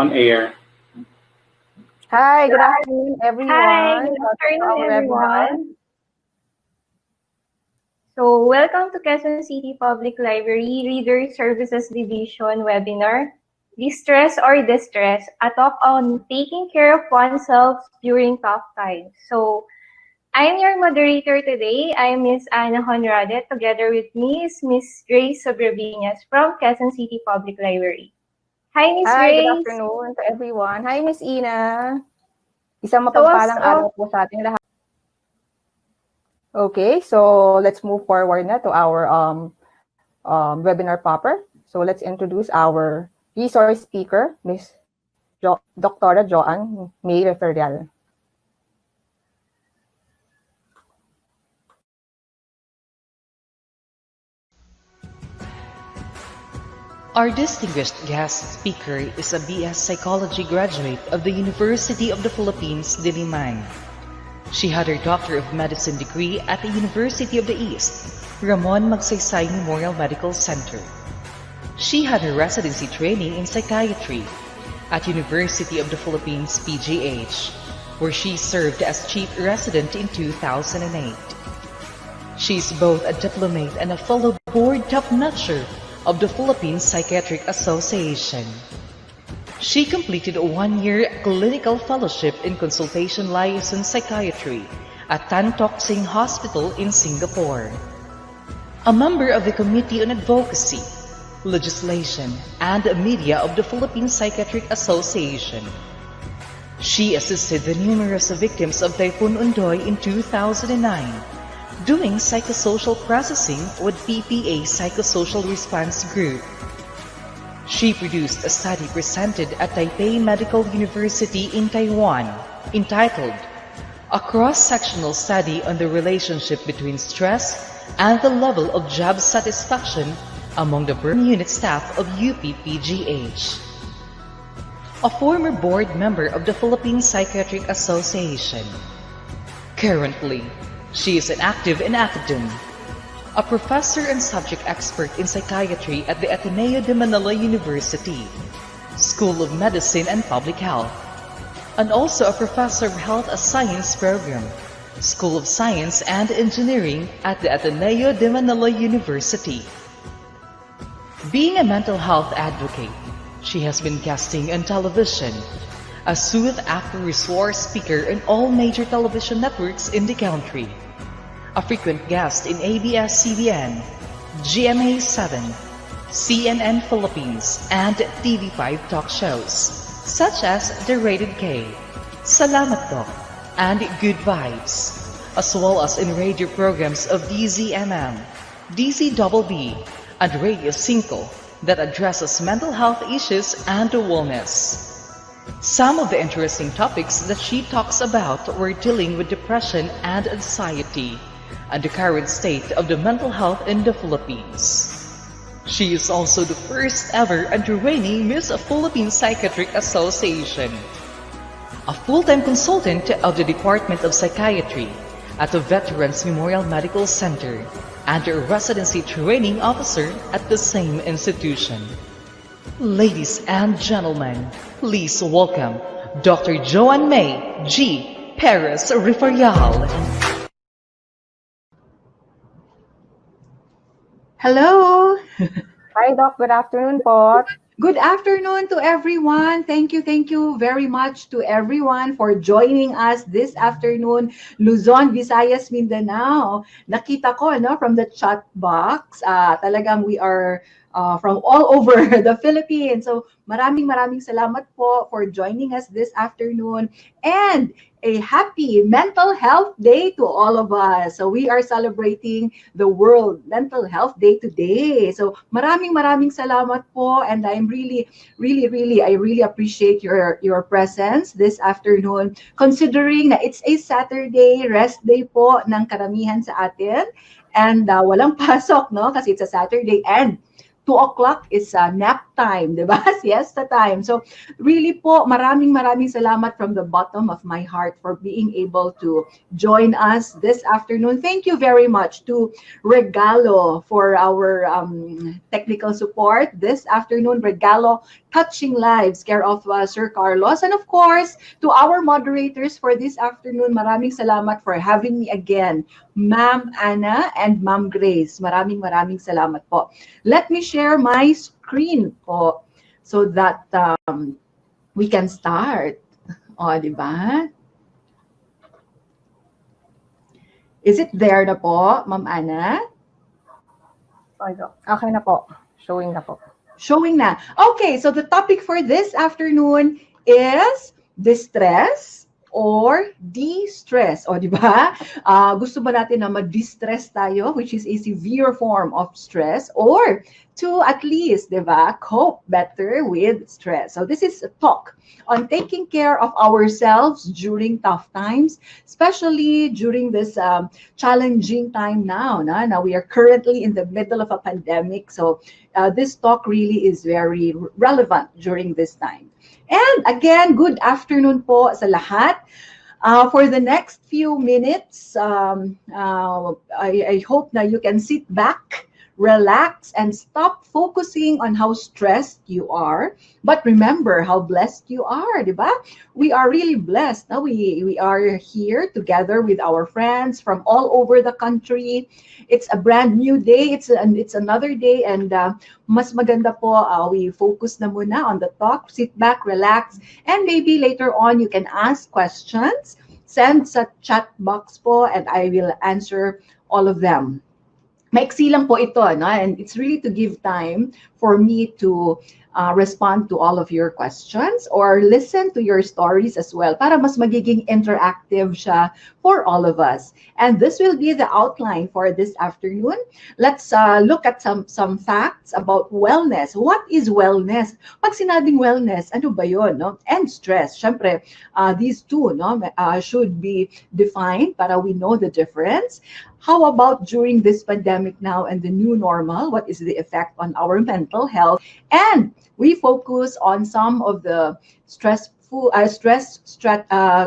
On air. Hi, good afternoon, everyone. Hi, good Welcome to afternoon, our webinar. everyone. So, welcome to Quezon City Public Library Reader Services Division webinar, Distress or Distress, a talk on taking care of oneself during tough times. So, I'm your moderator today. I'm Miss Ana Honrade. Together with me is Miss Grace Sobreviñas from Quezon City Public Library. Hi, Miss Hi, good Grace. afternoon to everyone. Hi, Miss Ina. Isang So, mapagpalang araw po sa ating lahat. Okay, so let's move forward na to our webinar proper. So let's introduce our resource speaker, Miss Dr. Joanne May Referial. Our distinguished guest speaker is a BS Psychology graduate of the University of the Philippines, Diliman. She had her Doctor of Medicine degree at the University of the East, Ramon Magsaysay Memorial Medical Center. She had her residency training in psychiatry at University of the Philippines, PGH, where she served as chief resident in 2008. She is both a diplomate and a fellow board top-notcher of the Philippine Psychiatric Association. She completed a one-year clinical fellowship in consultation liaison psychiatry at Tan Tock Seng Hospital in Singapore. A member of the Committee on Advocacy, Legislation, and Media of the Philippine Psychiatric Association. She assisted the numerous victims of Typhoon Undoy in 2009, doing psychosocial processing with PPA Psychosocial Response Group. She produced a study presented at Taipei Medical University in Taiwan entitled A Cross-Sectional Study on the Relationship Between Stress and the Level of Job Satisfaction among the burn unit staff of UP-PGH. A former board member of the Philippine Psychiatric Association. Currently, she is an active in academia, a professor and subject expert in psychiatry at the Ateneo de Manila University, School of Medicine and Public Health, and also a professor of Health Science Program, School of Science and Engineering at the Ateneo de Manila University. Being a mental health advocate, she has been guesting on television, a sought-after resource speaker on all major television networks in the country, a frequent guest in ABS-CBN, GMA7, CNN Philippines, and TV5 talk shows, such as The Rated K, Salamat Doc, and Good Vibes, as well as in radio programs of DZMM, DZBB, and Radio 5 that addresses mental health issues and wellness. Some of the interesting topics that she talks about were dealing with depression and anxiety, and the current state of the mental health in the Philippines. She is also the first ever and reigning Miss Philippine Psychiatric Association, a full-time consultant of the Department of Psychiatry at the Veterans Memorial Medical Center, and a residency training officer at the same institution. Ladies and gentlemen, please welcome Dr. Joanne May G. Perez Referial. Hello. Hi, Doc. Good afternoon po. Good afternoon to everyone. Thank you very much to everyone for joining us this afternoon. Luzon, Visayas, Mindanao. Nakita ko from the chat box, talagang we are from all over the Philippines. So maraming salamat po for joining us this afternoon. And a happy Mental Health Day to all of us. So we are celebrating the World Mental Health Day today. So maraming salamat po, and I'm really appreciate your presence this afternoon, considering na it's a Saturday, rest day po ng karamihan sa atin, and walang pasok, no? Kasi it's a Saturday, and 2 o'clock is nap time, di ba? Siesta time. So really po, maraming salamat from the bottom of my heart for being able to join us this afternoon. Thank you very much to Regalo for our technical support this afternoon. Regalo Touching Lives, care of Sir Carlos. And of course, to our moderators for this afternoon, maraming salamat for having me again, Ma'am Anna and Ma'am Grace. Maraming salamat po. Let me share my screen po so that we can start. O, di ba? Is it there na po, Ma'am Anna? Okay na po. Showing na po. Showing na. Okay, so the topic for this afternoon is distress or de-stress. O, di ba? Gusto ba natin na ma-distress tayo, which is a severe form of stress, or to at least, di ba, cope better with stress. So this is a talk on taking care of ourselves during tough times, especially during this challenging time now. Now we are currently in the middle of a pandemic, so this talk really is very relevant during this time. And again, good afternoon po sa lahat. For the next few minutes, I hope that you can sit back, relax, and stop focusing on how stressed you are. But remember how blessed you are, di ba? We are really blessed. Now we are here together with our friends from all over the country. It's a brand new day. It's another day, and mas maganda po we focus na muna on the talk. Sit back, relax, and maybe later on you can ask questions. Send sa chat box po, and I will answer all of them. Maiksi lang po ito, no? And it's really to give time for me to respond to all of your questions or listen to your stories as well para mas magiging interactive siya for all of us. And this will be the outline for this afternoon. Let's look at some facts about wellness. What is wellness? Pag sinabing wellness, ano ba yun? No? And stress. Syempre, these two should be defined para we know the difference. How about during this pandemic now and the new normal? What is the effect on our mental health? And we focus on some of the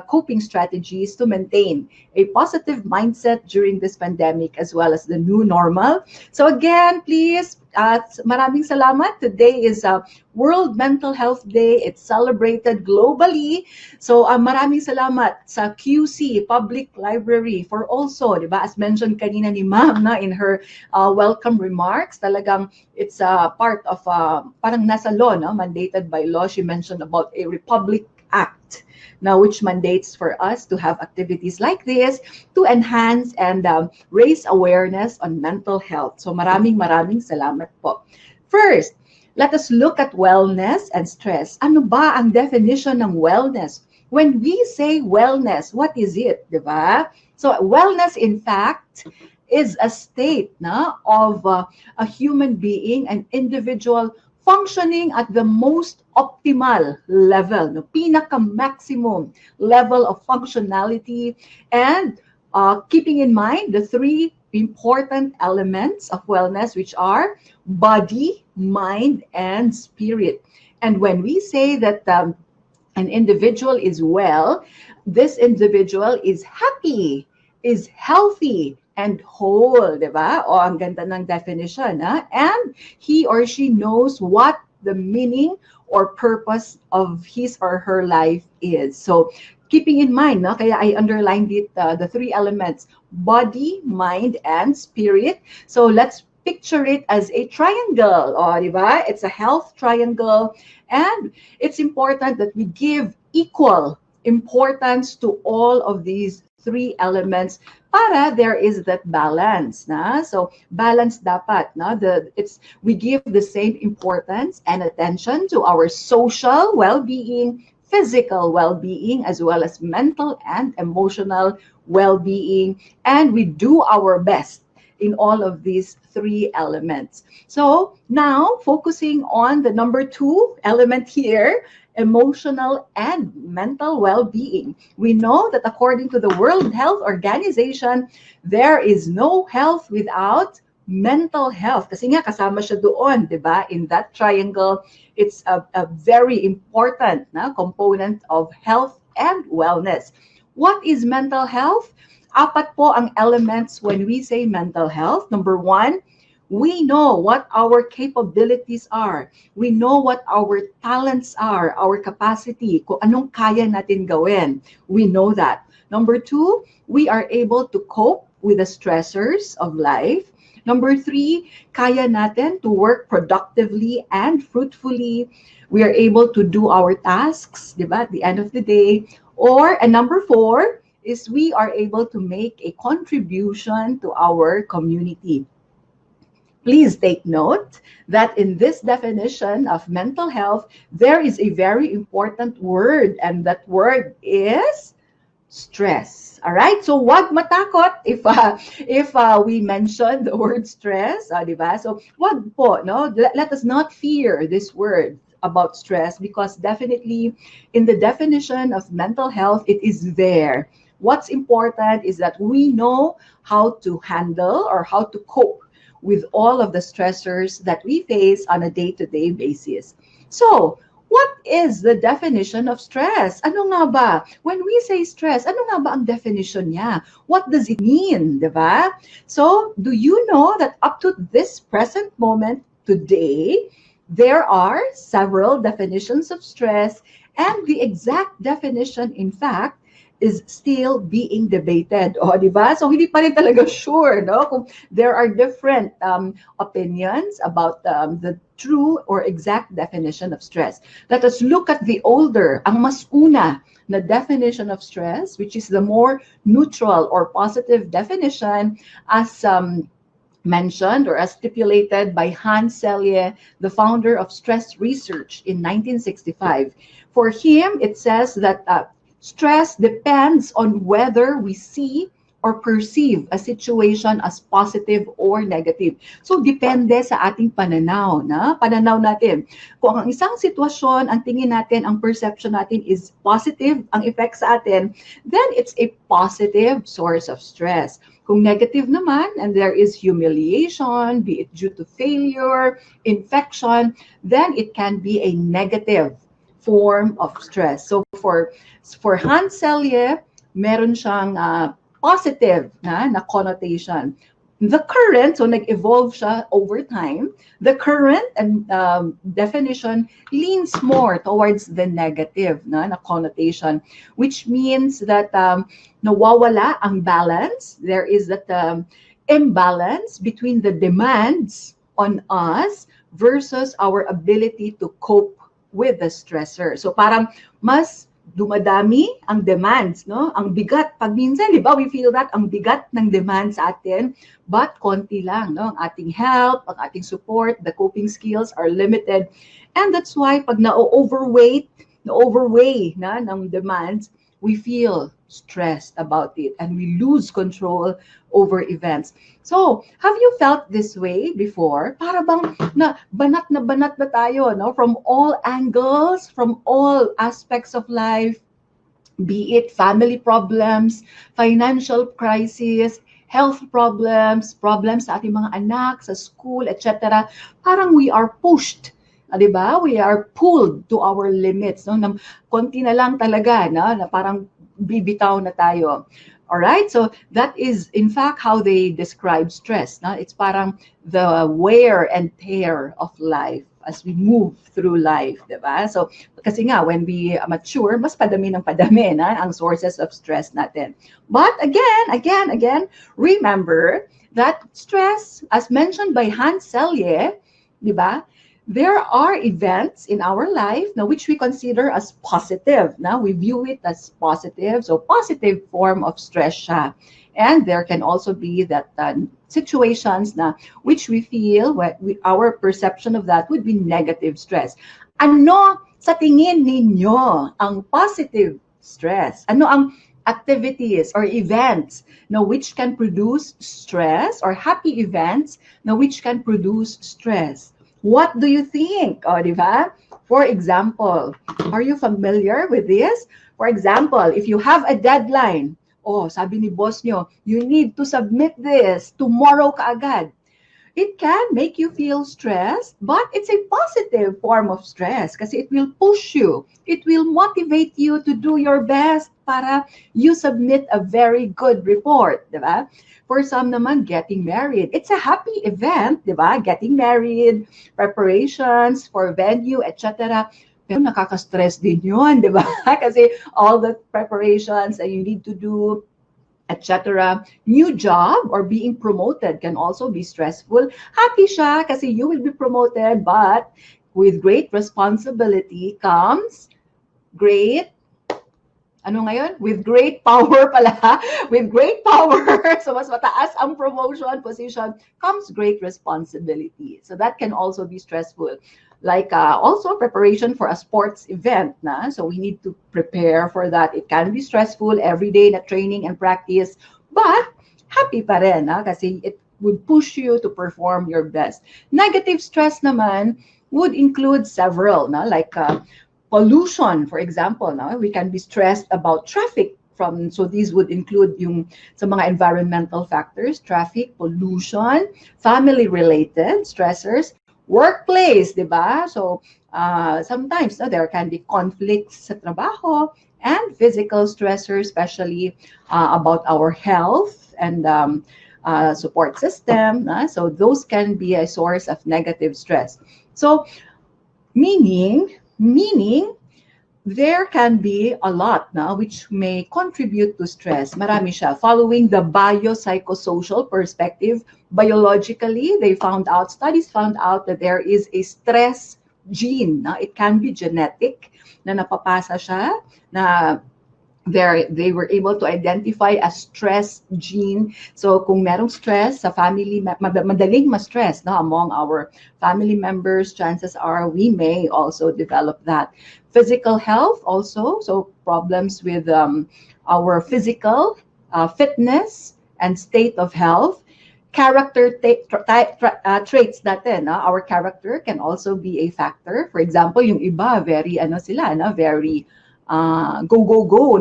coping strategies to maintain a positive mindset during this pandemic as well as the new normal. So again, please, maraming salamat. Today is World Mental Health Day. It's celebrated globally. So maraming salamat sa QC Public Library for also, di ba, as mentioned kanina ni Ma'am na in her welcome remarks, talagang it's part of parang nasa law, no? Mandated by law. She mentioned about a Republic Act now, which mandates for us to have activities like this to enhance and raise awareness on mental health. So maraming salamat po. First, let us look at wellness and stress. Ano ba ang definition ng wellness? When we say wellness, what is it, di ba? So wellness, in fact, is a state of a human being, an individual functioning at the most optimal level, pinaka-maximum level of functionality, and keeping in mind the three important elements of wellness, which are body, mind, and spirit. And when we say that an individual is well, this individual is happy, is healthy, and whole, di ba? O, ang ganda ng definition, ha? And he or she knows what the meaning or purpose of his or her life is. So, keeping in mind, kaya I underlined it, the three elements, body, mind, and spirit. So, let's picture it as a triangle, o, di ba? It's a health triangle, and it's important that we give equal importance to all of these three elements para there is that balance, so balance dapat, we give the same importance and attention to our social well-being, physical well-being, as well as mental and emotional well-being, and we do our best in all of these three elements. So now focusing on the number 2 element here, emotional and mental well-being. We know that according to the World Health Organization, there is no health without mental health. Kasi nga kasama siya doon, di ba? In that triangle, it's a very important component of health and wellness. What is mental health? Apat po ang elements when we say mental health. Number 1, We know what our capabilities are. We know what our talents are, our capacity, kung anong kaya natin gawin. We know that. Number two, we are able to cope with the stressors of life. Number three, kaya natin to work productively and fruitfully. We are able to do our tasks, di ba, at the end of the day. And number four is we are able to make a contribution to our community. Please take note that in this definition of mental health, there is a very important word, and that word is stress. All right? So wag matakot if we mention the word stress, di ba? So wag po, no? Let us not fear this word about stress, because definitely in the definition of mental health, it is there. What's important is that we know how to handle or how to cope with all of the stressors that we face on a day-to-day basis. So, what is the definition of stress? Ano nga ba? When we say stress, ano nga ba ang definition niya? What does it mean, di ba? So, do you know that up to this present moment today, there are several definitions of stress, and the exact definition, in fact, is still being debated. O, di ba? So, hindi pa rin talaga sure, no? Kung there are different opinions about the true or exact definition of stress. Let us look at the older, ang mas una na definition of stress, which is the more neutral or positive definition, as mentioned or as stipulated by Hans Selye, the founder of stress research in 1965. For him, it says that stress depends on whether we see or perceive a situation as positive or negative. So, depende sa ating pananaw, pananaw natin. Kung ang isang sitwasyon, ang tingin natin, ang perception natin is positive, ang effect sa atin, then it's a positive source of stress. Kung negative naman, and there is humiliation, be it due to failure, infection, then it can be a negative form of stress. So for Hans Selye, meron siyang positive na connotation. The current, so nag-evolve siya over time, the current definition leans more towards the negative na connotation, which means that nawawala ang balance. There is that imbalance between the demands on us versus our ability to cope with the stressor. So parang mas dumadami ang demands, no? Ang bigat. Pag minsan, di ba, we feel that ang bigat ng demands sa atin, but konti lang, no? Ang ating help, ang ating support, the coping skills are limited. And that's why pag na-overweigh ng demands, we feel stressed about it and we lose control over events. So, have you felt this way before? Para bang na banat na tayo, no? From all angles, from all aspects of life, be it family problems, financial crisis, health problems, problems sa ating mga anak, sa school, etc. Parang we are pushed, di ba? We are pulled to our limits, no? Na konti na lang talaga, na parang bibitaw na tayo. All right, so that is in fact how they describe stress. No? It's parang the wear and tear of life as we move through life, diba? So kasi nga when we mature, mas padami ng padami na ang sources of stress natin. But again, remember that stress, as mentioned by Hans Selye, diba? There are events in our life now which we consider as positive. Now we view it as positive, so positive form of stress siya. And there can also be that situations na which we feel our perception of that would be negative stress. Ano sa tingin ninyo ang positive stress? Ano ang activities or events now which can produce stress, or happy events now which can produce stress? What do you think? O, di ba? For example, are you familiar with this? For example, if you have a deadline, sabi ni boss nyo, you need to submit this tomorrow kaagad. it can make you feel stressed, but it's a positive form of stress kasi it will push you. It will motivate you to do your best para you submit a very good report, di ba? For some naman, getting married. It's a happy event, di ba? Getting married, preparations for venue, etc. Pero nakaka-stress din yun, di ba? Kasi all the preparations that you need to do, etc. New job or being promoted can also be stressful. Happy siya kasi you will be promoted, but with great responsibility comes great, ano ngayon? With great power pala. With great power, so mas mataas ang promotion position, comes great responsibility. So that can also be stressful. Like also preparation for a sports event. So we need to prepare for that. It can be stressful every day na training and practice, but happy pa rin kasi it would push you to perform your best. Negative stress naman would include several, like pollution, for example. We can be stressed about traffic. So these would include yung sa mga environmental factors, traffic, pollution, family-related stressors, workplace, di ba? So sometimes there can be conflicts sa trabaho and physical stressors, especially about our health and support system. So those can be a source of negative stress. So meaning there can be a lot which may contribute to stress. Marami siya. Following the biopsychosocial perspective, biologically, studies found out that there is a stress gene. It can be genetic na napapasa siya, na they were able to identify a stress gene. So kung merong stress sa family, madaling ma-stress among our family members, chances are we may also develop that. Physical health also, so problems with our physical fitness and state of health. Character traits natin, our character can also be a factor. For example, yung iba, very, very go,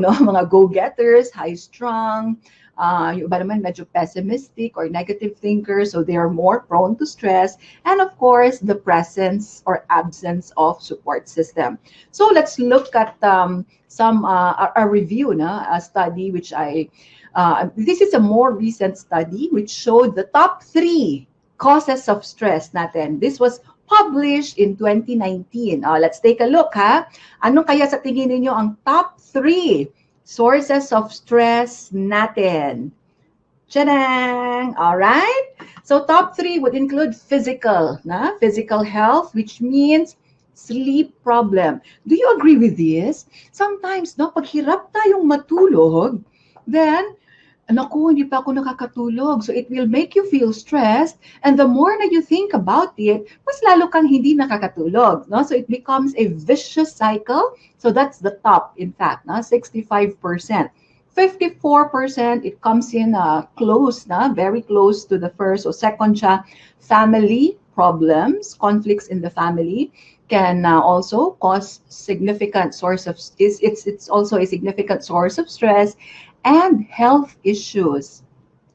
mga go-getters, high-strung. Yung iba naman medyo pessimistic or negative thinkers, so they are more prone to stress. And of course, the presence or absence of support system. So let's look at a review, a study which this is a more recent study which showed the top 3 causes of stress natin. This was published in 2019. Let's take a look, Ano kaya sa tingin ninyo ang top 3 sources of stress natin? Tadang! All right? So top 3 would include physical health, which means sleep problem. Do you agree with this? Sometimes, pag hirap tayong matulog, then naku, hindi pa ako nakakatulog. So it will make you feel stressed. And the more na you think about it, mas lalo kang hindi nakakatulog. So it becomes a vicious cycle. So that's the top, in fact, 65%. 54%, it comes in close, very close to the first. So second siya, family problems, conflicts in the family can also cause significant source of, it's also a significant source of stress. And health issues,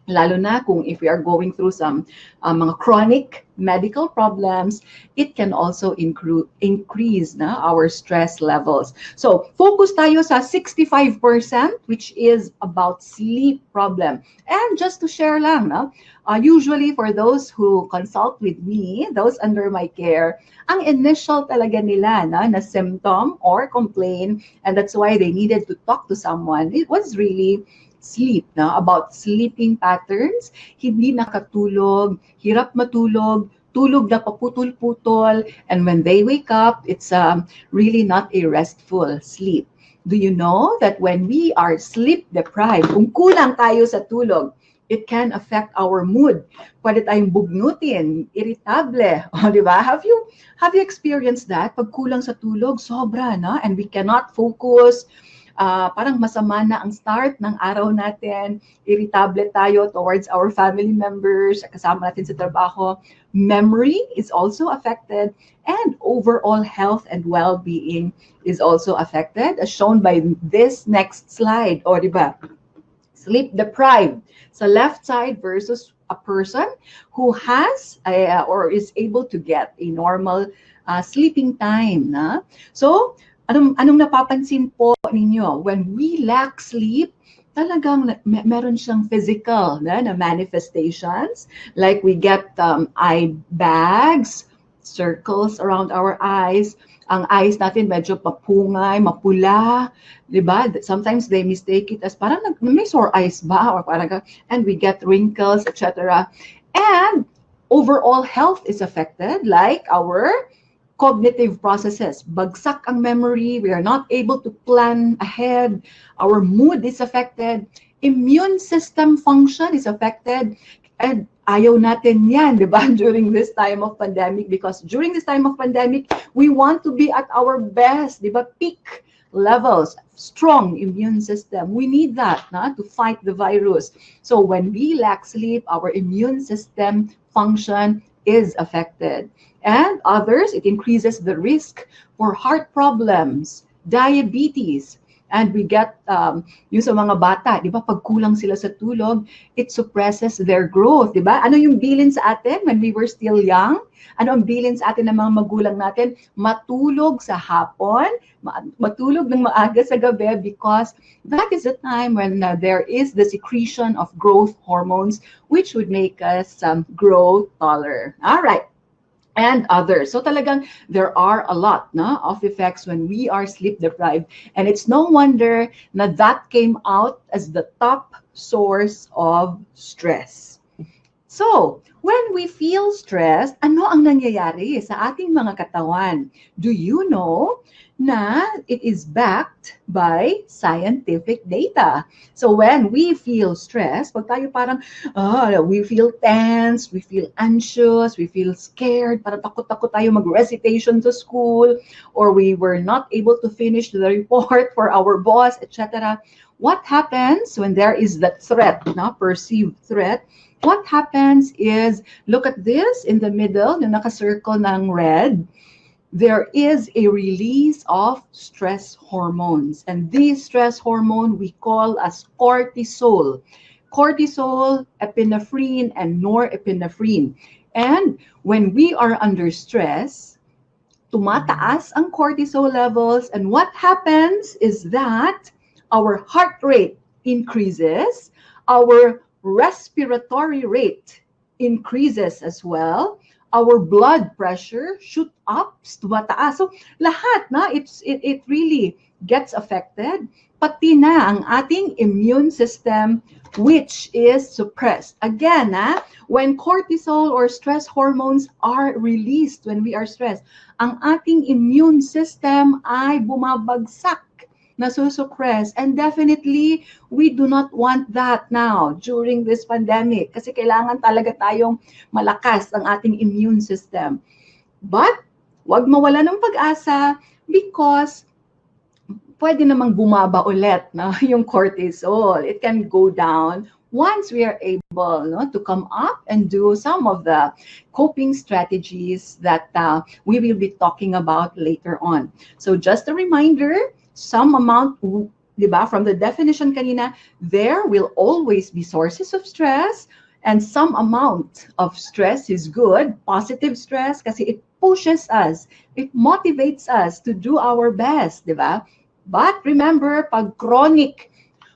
lalo na kung if we are going through some mga chronic medical problems, it can also increase our stress levels. So focus tayo sa 65%, which is about sleep problem. And just to share lang, usually for those who consult with me, those under my care, ang initial talaga nila na symptom or complaint, and that's why they needed to talk to someone, it was really sleep, about sleeping patterns, hindi nakatulog, hirap matulog, tulog na paputol-putol, and when they wake up, it's really not a restful sleep. Do you know that when we are sleep deprived, kung kulang tayo sa tulog, it can affect our mood. Pwede tayong bugnutin, irritable, di ba? Have you experienced that? Pag kulang sa tulog, sobra, and we cannot focus. Parang masama na ang start ng araw natin, irritable tayo towards our family members, kasama natin sa trabaho. Memory is also affected, and overall health and well-being is also affected, as shown by this next slide. O, di ba? Sleep deprived sa left side versus a person who has or is able to get a normal sleeping time. Na? So, anong napapansin po ninyo? When we lack sleep, talagang meron siyang physical na manifestations. Like we get eye bags, circles around our eyes. Ang eyes natin medyo papungay, mapula, di ba? Sometimes they mistake it as parang may sore eyes ba? Or parang, and we get wrinkles, etc. And overall health is affected, like our cognitive processes. Bagsak ang memory, we are not able to plan ahead, our mood is affected, immune system function is affected, and ayaw natin yan, di ba, during this time of pandemic, because during this time of pandemic, we want to be at our best, di ba, peak levels, strong immune system. We need that to fight the virus. So when we lack sleep, our immune system function is affected. And others, it increases the risk for heart problems, diabetes, and we get yung sa mga bata, di ba, pag kulang sila sa tulog, it suppresses their growth, di ba? Ano yung bilin sa atin when we were still young? Ano ang bilin sa atin ng mga magulang natin? Matulog sa hapon, matulog ng maaga sa gabi, because that is the time when there is the secretion of growth hormones which would make us grow taller. All right. And others. So talagang there are a lot of effects when we are sleep deprived. And it's no wonder na that came out as the top source of stress. So, when we feel stressed, ano ang nangyayari sa ating mga katawan? Do you know na it is backed by scientific data? So when we feel stressed, pag tayo parang, we feel tense, we feel anxious, we feel scared, parang takot-takot tayo mag-recitation sa school, or we were not able to finish the report for our boss, etc. What happens when there is that threat, perceived threat? What happens is, look at this in the middle, yung naka-circle ng red, there is a release of stress hormones. And these stress hormone we call as cortisol. Cortisol, epinephrine, and norepinephrine. And when we are under stress, tumataas ang cortisol levels. And what happens is that our heart rate increases, our respiratory rate increases as well, our blood pressure shoot up, tumataas. So lahat it really gets affected, pati na ang ating immune system which is suppressed. Again, when cortisol or stress hormones are released when we are stressed, ang ating immune system ay bumabagsak, nasusuppress. And definitely, we do not want that now during this pandemic kasi kailangan talaga tayong malakas ang ating immune system. But, wag mawala ng pag-asa because pwede namang bumaba ulit yung cortisol. It can go down once we are able to come up and do some of the coping strategies that we will be talking about later on. So just a reminder, some amount, diba, from the definition kanina, there will always be sources of stress, and some amount of stress is good, positive stress, kasi it pushes us, it motivates us to do our best, diba? But remember, pag chronic,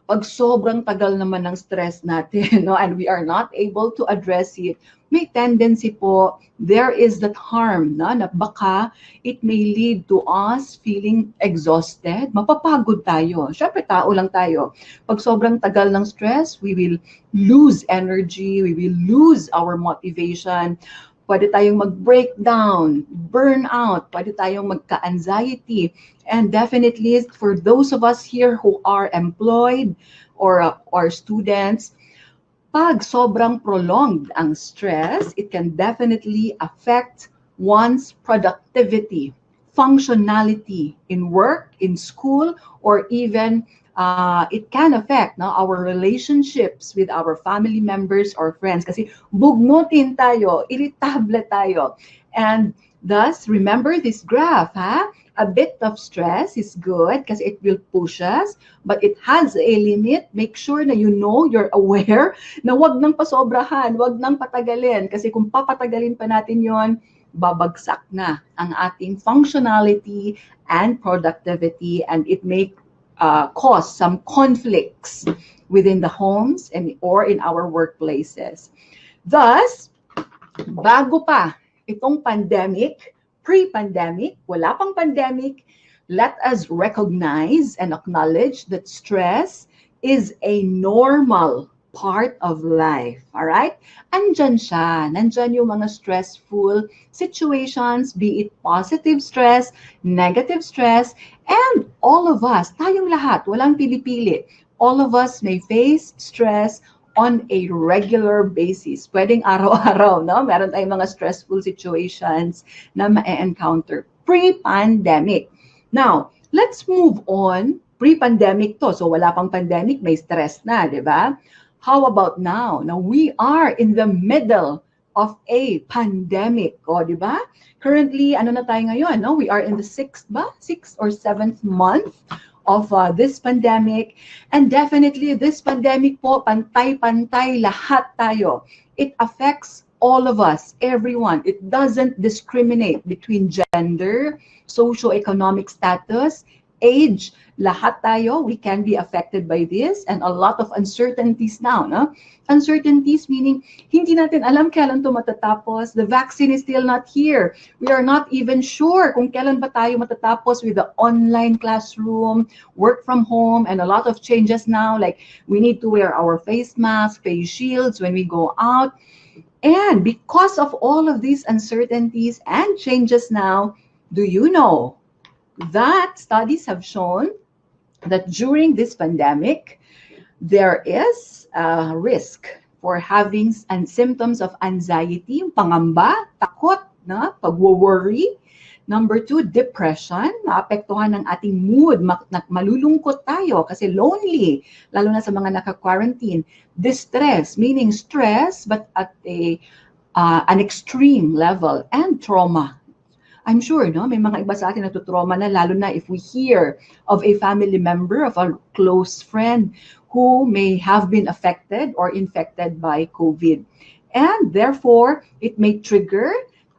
pag sobrang tagal naman ng stress natin, and we are not able to address it, may tendency po, there is that harm na baka it may lead to us feeling exhausted, mapapagod tayo. Syempre, tao lang tayo. Pag sobrang tagal ng stress, we will lose energy, we will lose our motivation, pwede tayong mag-breakdown, burnout, pwede tayong magka-anxiety. And definitely, for those of us here who are employed or students, pag sobrang prolonged ang stress, it can definitely affect one's productivity, functionality in work, in school, or even it can affect our relationships with our family members or friends. Kasi bugnutin tayo, irritable tayo. And thus, remember this graph, ha? A bit of stress is good because it will push us, but it has a limit. Make sure na you're aware na wag nang pasobrahan, wag nang patagalin. Kasi kung papatagalin pa natin yon, babagsak na ang ating functionality and productivity, and it may cause some conflicts within the homes and or in our workplaces. Thus, bago pa itong pandemic, pre-pandemic, wala pang pandemic, let us recognize and acknowledge that stress is a normal part of life. All right? Andyan siya. Nandyan yung mga stressful situations, be it positive stress, negative stress, and all of us, tayong lahat, walang pili-pili. All of us may face stress on a regular basis. Pwedeng araw-araw, no? Meron tayong mga stressful situations na ma-encounter pre-pandemic. Now, let's move on. Pre-pandemic to. So, wala pang pandemic, may stress na, di ba? How about now? Now, we are in the middle of a pandemic. O, di ba? Currently, ano na tayo ngayon? No? We are in the sixth or seventh month of this pandemic. And definitely, this pandemic po, pantay-pantay lahat tayo. It affects all of us, everyone. It doesn't discriminate between gender, socioeconomic status, age, lahat tayo, we can be affected by this, and a lot of uncertainties now, no? Uncertainties meaning, hindi natin alam kailan to matatapos. The vaccine is still not here. We are not even sure kung kailan ba tayo matatapos with the online classroom, work from home, and a lot of changes now, like we need to wear our face masks, face shields when we go out. And because of all of these uncertainties and changes now, do you know that studies have shown that during this pandemic, there is a risk for having and symptoms of anxiety, pangamba, takot, na, pagwo-worry. Number 2, depression, maapektuhan ng ating mood, malulungkot tayo kasi lonely, lalo na sa mga naka-quarantine. Distress, meaning stress, but at an extreme level, and trauma. I'm sure, no, may mga iba sa atin natutrauma na, lalo na if we hear of a family member, of a close friend who may have been affected or infected by COVID. And therefore, it may trigger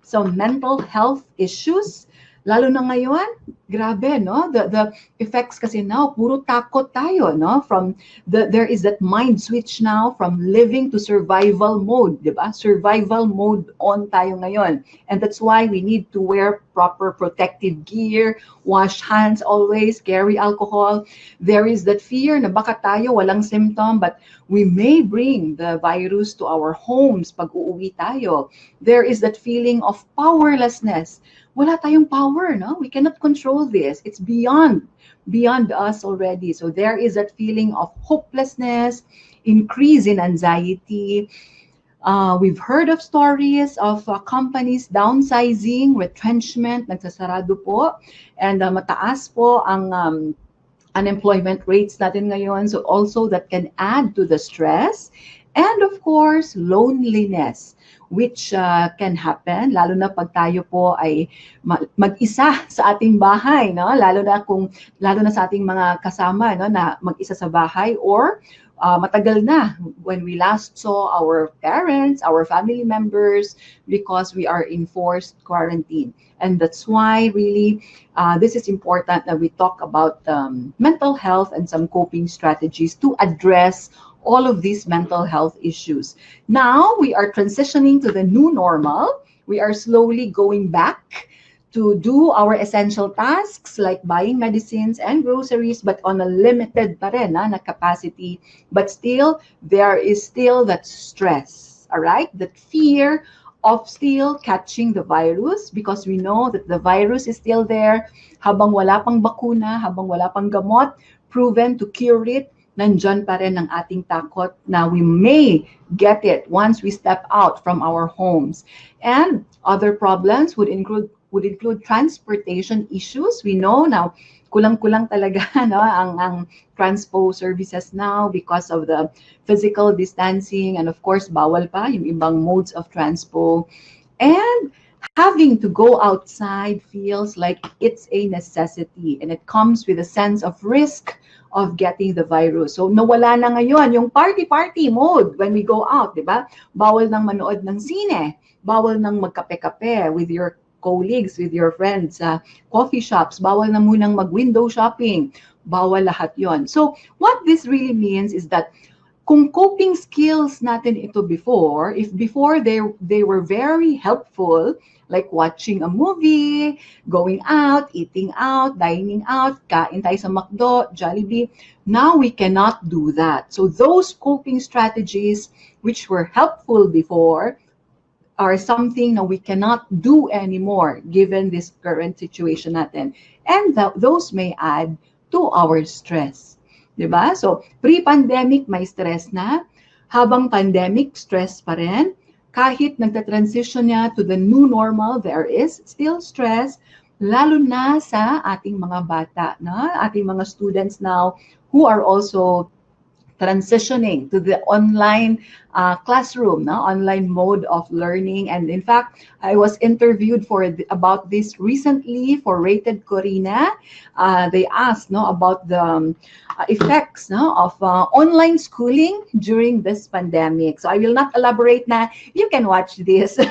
some mental health issues. Lalo na ngayon, grabe, no? The effects kasi now, puro takot tayo, no? There is that mind switch now from living to survival mode, di ba? Survival mode on tayo ngayon. And that's why we need to wear proper protective gear, wash hands always, carry alcohol. There is that fear na baka tayo walang symptom, but we may bring the virus to our homes pag uuwi tayo. There is that feeling of powerlessness. Wala tayong power, no? We cannot control this. It's beyond us already. So there is that feeling of hopelessness, increase in anxiety. We've heard of stories of companies downsizing, retrenchment, nagsasarado po, and mataas po ang unemployment rates natin ngayon. So also that can add to the stress. And of course, loneliness, which can happen, lalo na pag tayo po ay mag-isa sa ating bahay, no? Lalo na sa ating mga kasama, no, na mag-isa sa bahay, or matagal na when we last saw our parents, our family members, because we are in forced quarantine. And that's why really this is important that we talk about mental health and some coping strategies to address all of these mental health issues. Now we are transitioning to the new normal. We are slowly going back to do our essential tasks like buying medicines and groceries, but on a limited pa rin, na capacity. But still, there is still that stress, all right? That fear of still catching the virus, because we know that the virus is still there. Habang wala pang bakuna, habang wala pang gamot, proven to cure it, nandyan pa rin ang ating takot na we may get it once we step out from our homes. And other problems would include transportation issues. We know now, kulang-kulang talaga, no, ang transpo services now because of the physical distancing, and of course, bawal pa yung ibang modes of transpo. And having to go outside feels like it's a necessity, and it comes with a sense of risk of getting the virus. So nawala na ngayon yung party-party mode when we go out, di ba? Bawal nang manood ng sine, bawal nang magkape-kape with your colleagues, with your friends sa coffee shops, bawal na munang mag-window shopping, bawal lahat yon. So what this really means is that kung coping skills natin ito before, if before they were very helpful, like watching a movie, going out, eating out, dining out, kain tayo sa McDo, Jollibee, now we cannot do that. So those coping strategies which were helpful before are something that we cannot do anymore given this current situation natin. And those may add to our stress. Diba? So, pre-pandemic, may stress na. Habang pandemic, stress pa rin. Kahit nagta-transition niya to the new normal, there is still stress, lalo na sa ating mga bata, na? Ating mga students now who are also transitioning to the online classroom, no? Online mode of learning. And in fact, I was interviewed about this recently for Rated Corina. They asked, no, about the effects, no, of online schooling during this pandemic. So I will not elaborate na. You can watch this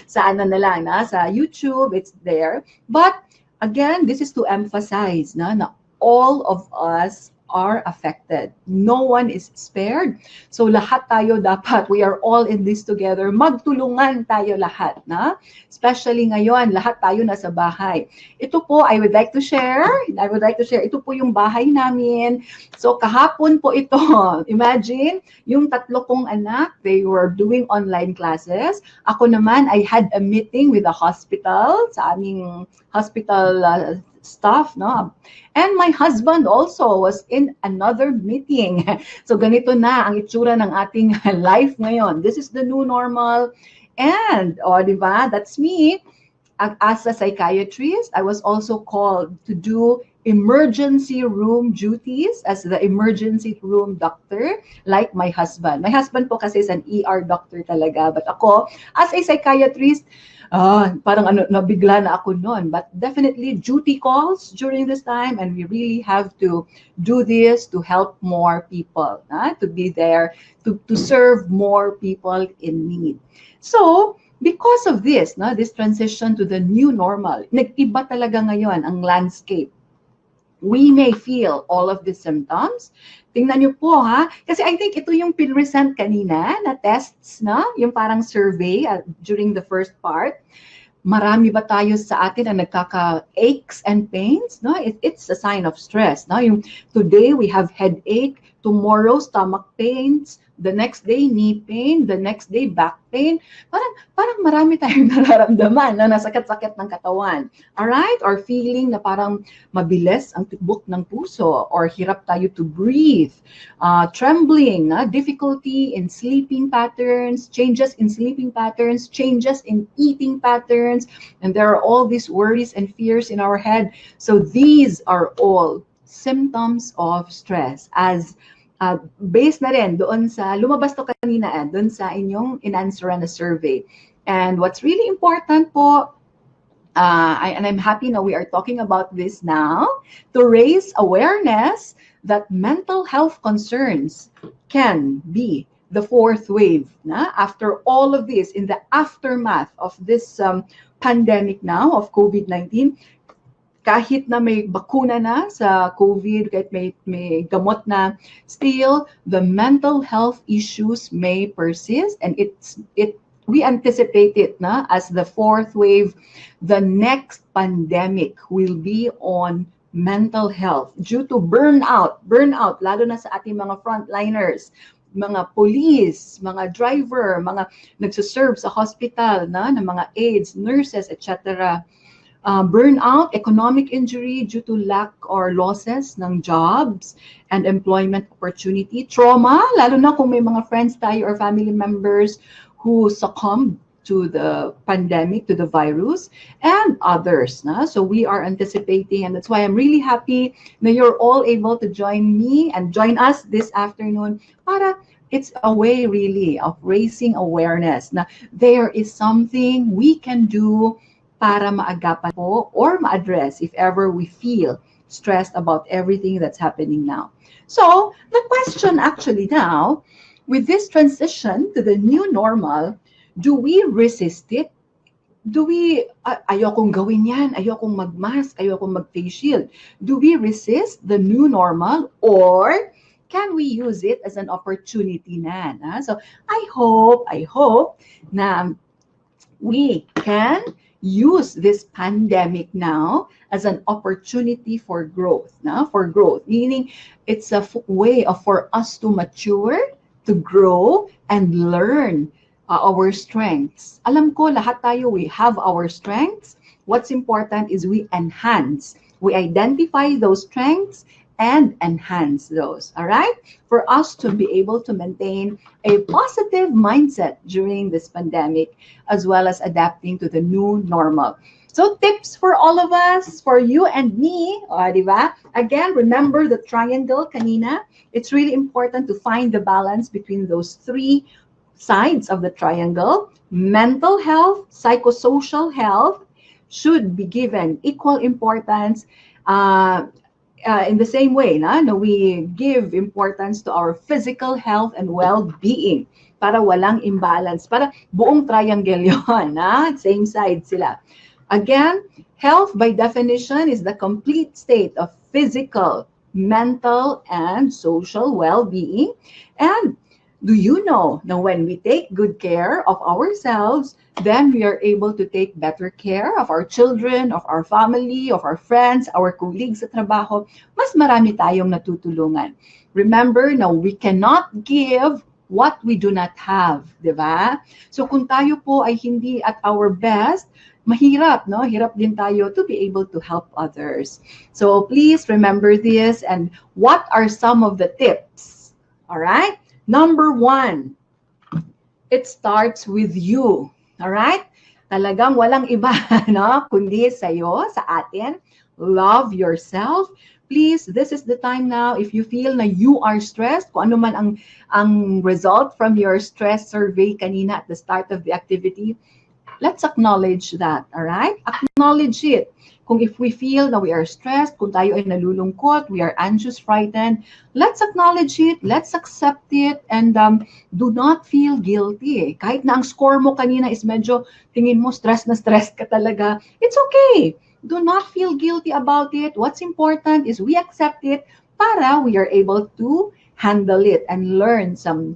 sa ano na lang, na, sa YouTube, it's there. But again, this is to emphasize na all of us are affected. No one is spared. So lahat tayo dapat, we are all in this together. Magtulungan tayo lahat, na? Especially ngayon, lahat tayo nasa bahay. Ito po, I would like to share, ito po yung bahay namin. So kahapon po ito, imagine, yung 3 kong anak, they were doing online classes. Ako naman, I had a meeting with the hospital, sa aming hospital staff, no? And my husband also was in another meeting. So ganito na ang itsura ng ating life ngayon. This is the new normal. And, di ba, that's me. As a psychiatrist, I was also called to do emergency room duties as the emergency room doctor, like my husband. My husband po kasi is an ER doctor talaga. But ako, as a psychiatrist, parang nabigla na ako noon. But definitely duty calls during this time, and we really have to do this to help more people, to be there, to serve more people in need. So, because of this, this transition to the new normal, nag-iba talaga ngayon ang landscape. We may feel all of the symptoms. Tingnan niyo po, ha? Kasi I think ito yung pinresent kanina na tests, no? Yung parang survey during the first part. Marami ba tayo sa atin na nagkaka-aches and pains? No? It's a sign of stress. No? Yung today we have headache, tomorrow stomach pains, the next day knee pain, the next day back pain. Parang marami tayong nararamdaman na nasakit-sakit ng katawan. Alright? Or feeling na parang mabilis ang tibok ng puso, or hirap tayo to breathe, trembling, difficulty in sleeping patterns, changes in sleeping patterns, changes in eating patterns, and there are all these worries and fears in our head. So these are all symptoms of stress, as based na rin doon sa, lumabas to kanina doon sa inyong in-answeran na survey. And what's really important po, and I'm happy now we are talking about this now, to raise awareness that mental health concerns can be the 4th wave. After all of this, in the aftermath of this pandemic now of COVID-19, kahit na may bakuna na sa COVID, kahit may gamot na, still the mental health issues may persist, and we anticipate it as the 4th wave. The next pandemic will be on mental health due to burnout, lalo na sa ating mga frontliners, mga police, mga driver, mga nagsuserve sa hospital, na mga aides, nurses, etc. Burnout, economic injury due to lack or losses ng jobs and employment opportunity, trauma, lalo na kung may mga friends tayo or family members who succumbed to the pandemic, to the virus, and others. So we are anticipating, and that's why I'm really happy na you're all able to join me and join us this afternoon para it's a way really of raising awareness na there is something we can do para maagapan po or ma-address if ever we feel stressed about everything that's happening now. So, the question actually now, with this transition to the new normal, do we resist it? Do we, ayokong gawin yan, ayokong mag-mask, ayokong mag-face shield. Do we resist the new normal or can we use it as an opportunity na? So, I hope na we can use this pandemic now as an opportunity for growth, for growth, meaning it's a way for us to mature, to grow, and learn our strengths. Alam ko, lahat tayo, we have our strengths. What's important is we enhance. We identify those strengths and enhance those, all right? For us to be able to maintain a positive mindset during this pandemic, as well as adapting to the new normal. So tips for all of us, for you and me, di ba? Again, remember the triangle kanina. It's really important to find the balance between those three sides of the triangle. Mental health, psychosocial health should be given equal importance. In the same way, no, we give importance to our physical health and well-being para walang imbalance, para buong triangle yun, same side sila. Again, health by definition is the complete state of physical, mental, and social well-being. And do you know that when we take good care of ourselves, then we are able to take better care of our children, of our family, of our friends, our colleagues sa trabaho. Mas marami tayong natutulungan. Remember, now we cannot give what we do not have, di ba? So kung tayo po ay hindi at our best, mahirap, no? Hirap din tayo to be able to help others. So please remember this. And what are some of the tips? All right? Number 1, it starts with you. All right? Talagang walang iba, no? Kundi sa'yo, sa atin. Love yourself. Please, this is the time now. If you feel na you are stressed, kung ano man ang result from your stress survey kanina at the start of the activity, let's acknowledge that, all right? Acknowledge it. Kung if we feel na we are stressed, kung tayo ay nalulungkot, we are anxious, frightened, let's acknowledge it, let's accept it, and do not feel guilty. Kahit na ang score mo kanina is medyo, tingin mo stress na stress ka talaga, it's okay. Do not feel guilty about it. What's important is we accept it para we are able to handle it and learn some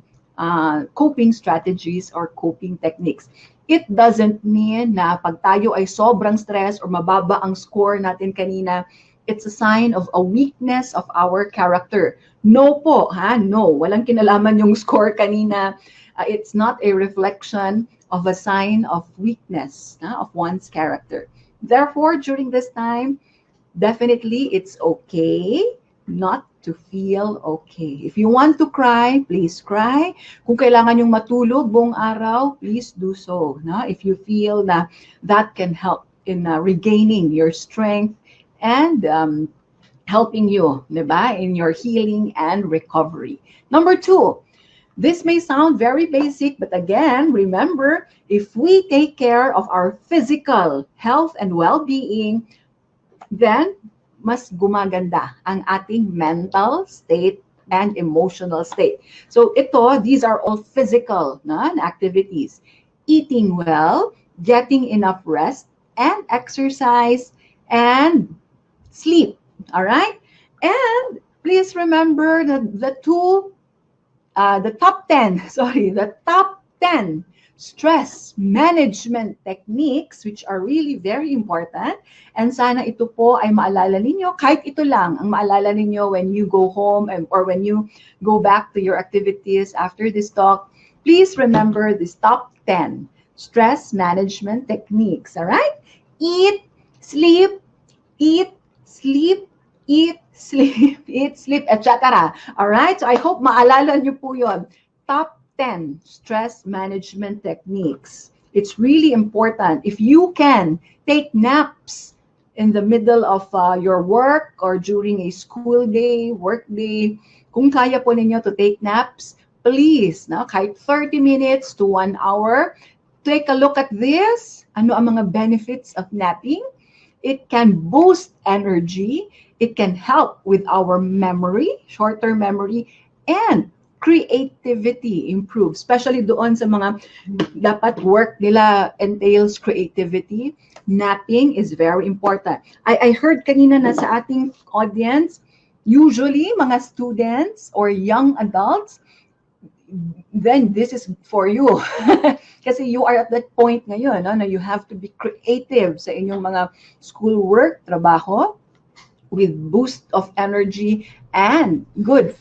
coping strategies or coping techniques. It doesn't mean na pag tayo ay sobrang stress or mababa ang score natin kanina, it's a sign of a weakness of our character. No po, no. Walang kinalaman yung score kanina. It's not a reflection of a sign of weakness of one's character. Therefore, during this time, definitely it's okay not to feel okay. If you want to cry, please cry. Kung kailangan yung matulog buong araw, please do so. No? If you feel na that can help in regaining your strength and helping you, diba, in your healing and recovery. Number 2, this may sound very basic, but again, remember, if we take care of our physical health and well-being, then mas gumaganda ang ating mental state and emotional state. So these are all physical activities. Eating well, getting enough rest and exercise, and sleep. All right? And please remember the top 10 stress management techniques, which are really very important. And sana ito po ay maalala ninyo, kahit ito lang ang maalala ninyo when you go home or when you go back to your activities after this talk. Please remember this top 10 stress management techniques, all right? Eat, sleep, eat, sleep, eat, sleep, eat, sleep, etc. All right? So I hope maalala nyo po yun. Top 10 stress management techniques. It's really important. If you can take naps in the middle of your work or during a school day, work day, kung kaya po ninyo to take naps, please, kahit 30 minutes to 1 hour, take a look at this. Ano ang mga benefits of napping? It can boost energy. It can help with our memory, short-term memory, and creativity improve. Especially doon sa mga dapat work nila entails creativity. Napping is very important. I heard kanina na sa ating audience, usually mga students or young adults, then this is for you. Kasi you are at that point ngayon, no, na you have to be creative sa inyong mga schoolwork, trabaho, with boost of energy and good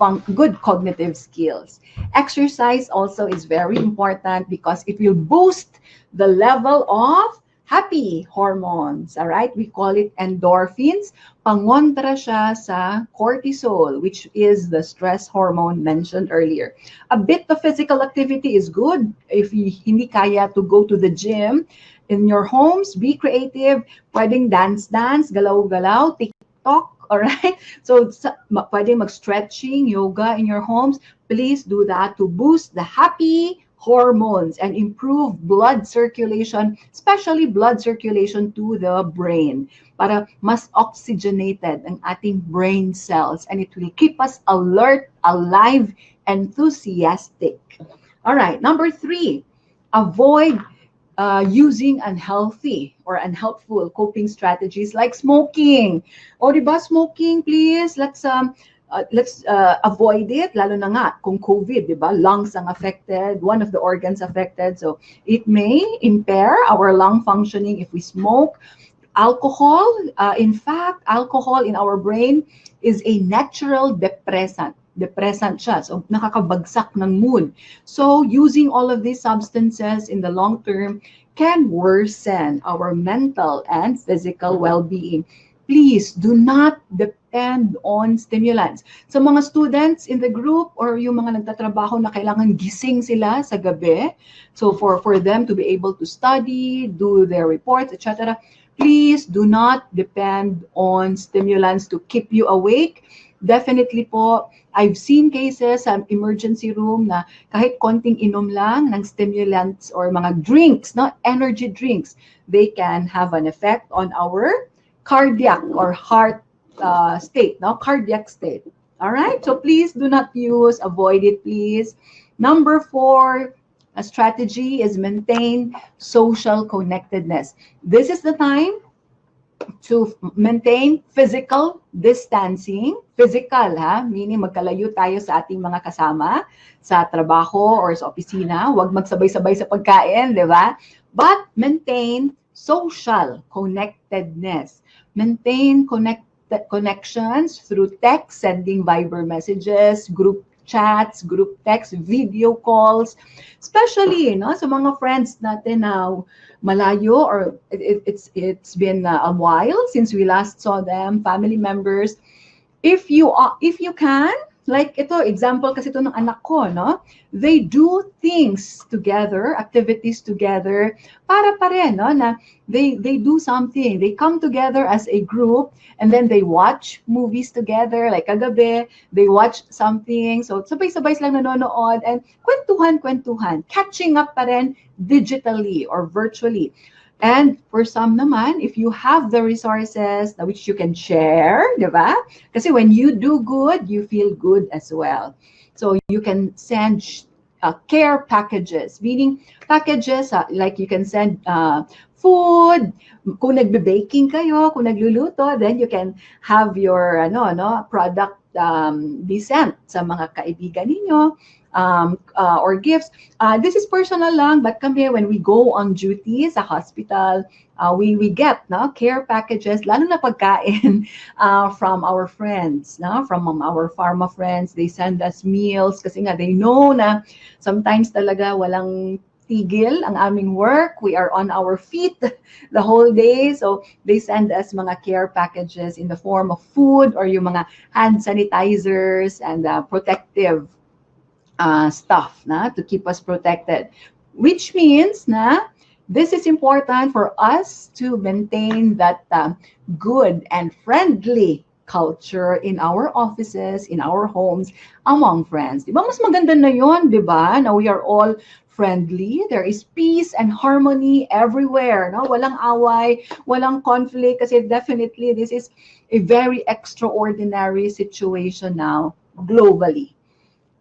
cognitive skills. Exercise also is very important because it will boost the level of happy hormones. All right, we call it endorphins. Pangontra siya sa cortisol, which is the stress hormone mentioned earlier. A bit of physical activity is good. If hindi kaya to go to the gym, in your homes, be creative. Pwedeng dance, galaw-galaw, TikTok, all right? So, pwedeng mag-stretching, yoga in your homes. Please do that to boost the happy hormones and improve blood circulation, especially blood circulation to the brain, para mas oxygenated ang ating brain cells, and it will keep us alert, alive, enthusiastic. All right, number 3, avoid using unhealthy or unhelpful coping strategies like smoking. O, diba, smoking, please, let's avoid it, lalo na nga kung COVID, diba? Lungs ang affected, one of the organs affected. So it may impair our lung functioning if we smoke. Alcohol, in fact, alcohol in our brain is a natural depressant. Depressant siya. So nakakabagsak ng mood. So using all of these substances in the long term can worsen our mental and physical well-being. Please do not depend on stimulants. Sa mga students in the group or yung mga nagtatrabaho na kailangan gising sila sa gabi, so for them to be able to study, do their reports, etc., please do not depend on stimulants to keep you awake. Definitely po, I've seen cases sa emergency room na kahit konting inom lang ng stimulants or mga drinks, no, energy drinks, they can have an effect on our cardiac or heart state, no? Cardiac state. All right? So please do not use, avoid it, please. Number 4, a strategy is maintain social connectedness. This is the time to maintain physical distancing. Physical, ha? Meaning magkalayo tayo sa ating mga kasama sa trabaho or sa opisina. Huwag magsabay-sabay sa pagkain, di ba? But maintain social connectedness. Maintain connections through text, sending Viber messages, group chats, group text, video calls, especially sa mga friends natin na malayo or it's been a while since we last saw them, family members. If you can, like ito, example kasi ito ng anak ko, no? They do things together, activities together, para pa rin, no? Na they do something. They come together as a group and then they watch movies together, like kagabi, they watch something. So sabay-sabay silang nanonood and kwentuhan, catching up pa rin digitally or virtually. And for some naman, if you have the resources which you can share, di ba? Kasi when you do good, you feel good as well. So you can send care packages, meaning packages like you can send food. Kung nagbe-baking kayo, kung nagluluto, then you can have your product be sent sa mga kaibigan ninyo. Or gifts. This is personal lang, but kami, when we go on duty sa hospital, we get care packages, lalo na pagkain from our friends, from our pharma friends. They send us meals kasi nga they know na sometimes talaga walang tigil ang aming work. We are on our feet the whole day. So they send us mga care packages in the form of food or yung mga hand sanitizers and protective stuff to keep us protected, which means this is important for us to maintain that good and friendly culture in our offices, in our homes, among friends. Di ba? Mas maganda na yon, di ba? Na we are all friendly. There is peace and harmony everywhere. No? Walang away, walang conflict. Kasi definitely this is a very extraordinary situation now globally.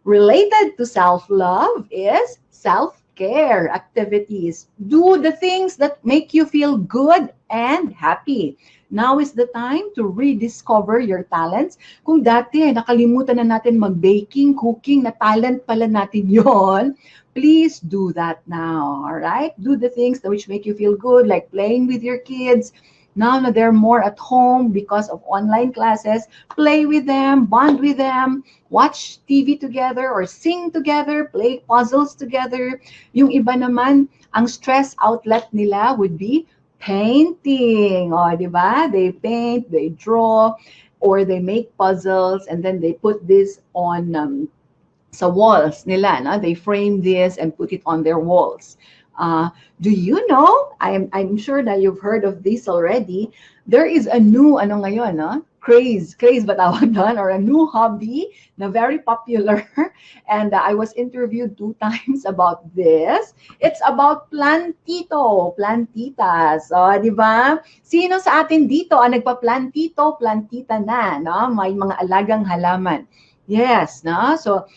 Related to self-love is self-care activities. Do the things that make you feel good and happy. Now is the time to rediscover your talents. Kung dati nakalimutan na natin mag-baking, cooking, na talent pala natin yon, please do that now, all right? Do the things that which make you feel good, like playing with your kids. Now that they're more at home because of online classes, play with them, bond with them, watch TV together or sing together, play puzzles together. Yung iba naman, ang stress outlet nila would be painting. O, di ba? They paint, they draw, or they make puzzles, and then they put this on sa walls nila. No? They frame this and put it on their walls. Do you know, I'm sure that you've heard of this already, there is a new, ano ngayon, no? Craze ba tawag doon? Or a new hobby na very popular. And I was interviewed 2 times about this. It's about plantito, plantitas. O, di ba? Sino sa atin dito ang nagpa-plantito, plantita na, no? May mga alagang halaman. Yes, no? So,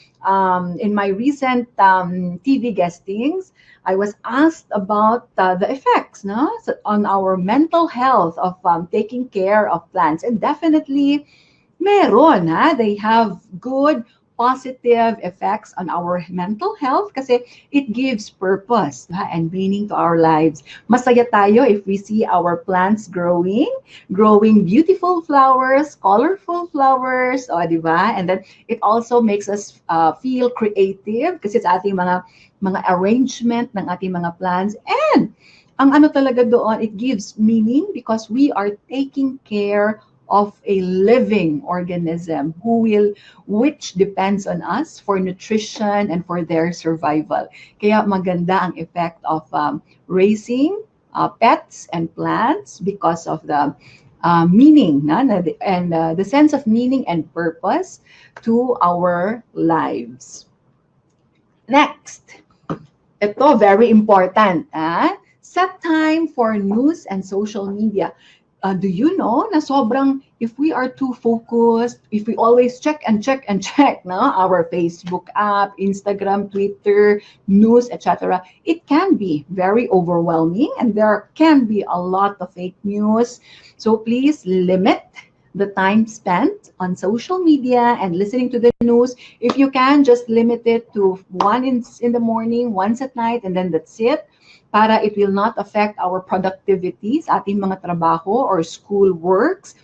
in my recent TV guestings, I was asked about the effects, no, so on our mental health of taking care of plants. And definitely, meron, ha? They have good, positive effects on our mental health kasi it gives purpose, ha, and meaning to our lives. Masaya tayo if we see our plants growing beautiful flowers, colorful flowers, o, di ba? And then it also makes us feel creative kasi it's ating mga arrangement ng ating mga plants. And ang ano talaga doon, it gives meaning because we are taking care of a living organism which depends on us for nutrition and for their survival. Kaya maganda ang effect of raising pets and plants because of the meaning, and the sense of meaning and purpose to our lives. Next, ito very important. Set time for news and social media. Do you know na sobrang, if we are too focused, if we always check, no, our Facebook app, Instagram, Twitter, news, etc., it can be very overwhelming and there can be a lot of fake news. So please limit the time spent on social media and listening to the news. If you can, just limit it to once in the morning, once at night, and then that's it. Para it will not affect our productivity sa ating mga trabaho or school works.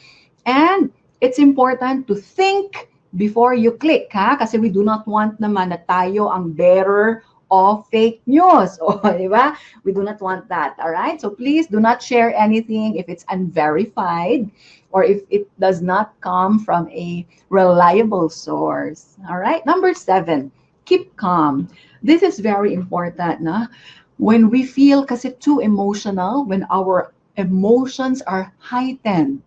And it's important to think before you click, ha? Kasi we do not want naman na tayo ang bearer of fake news. O, di ba? We do not want that, all right? So please do not share anything if it's unverified or if it does not come from a reliable source, all right? Number 7, keep calm. This is very important, na? When we feel kasi too emotional, when our emotions are heightened,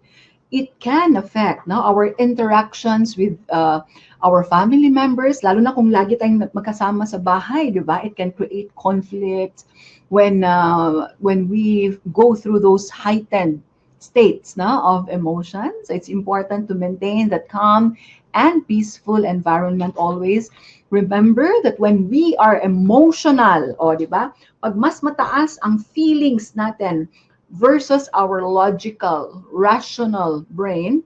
it can affect our interactions with our family members, lalo na kung lagi tayong magkasama sa bahay, di ba? It can create conflict when we go through those heightened states of emotions. It's important to maintain that calm and peaceful environment always. Remember that when we are emotional, di ba? Pag mas mataas ang feelings natin versus our logical, rational brain,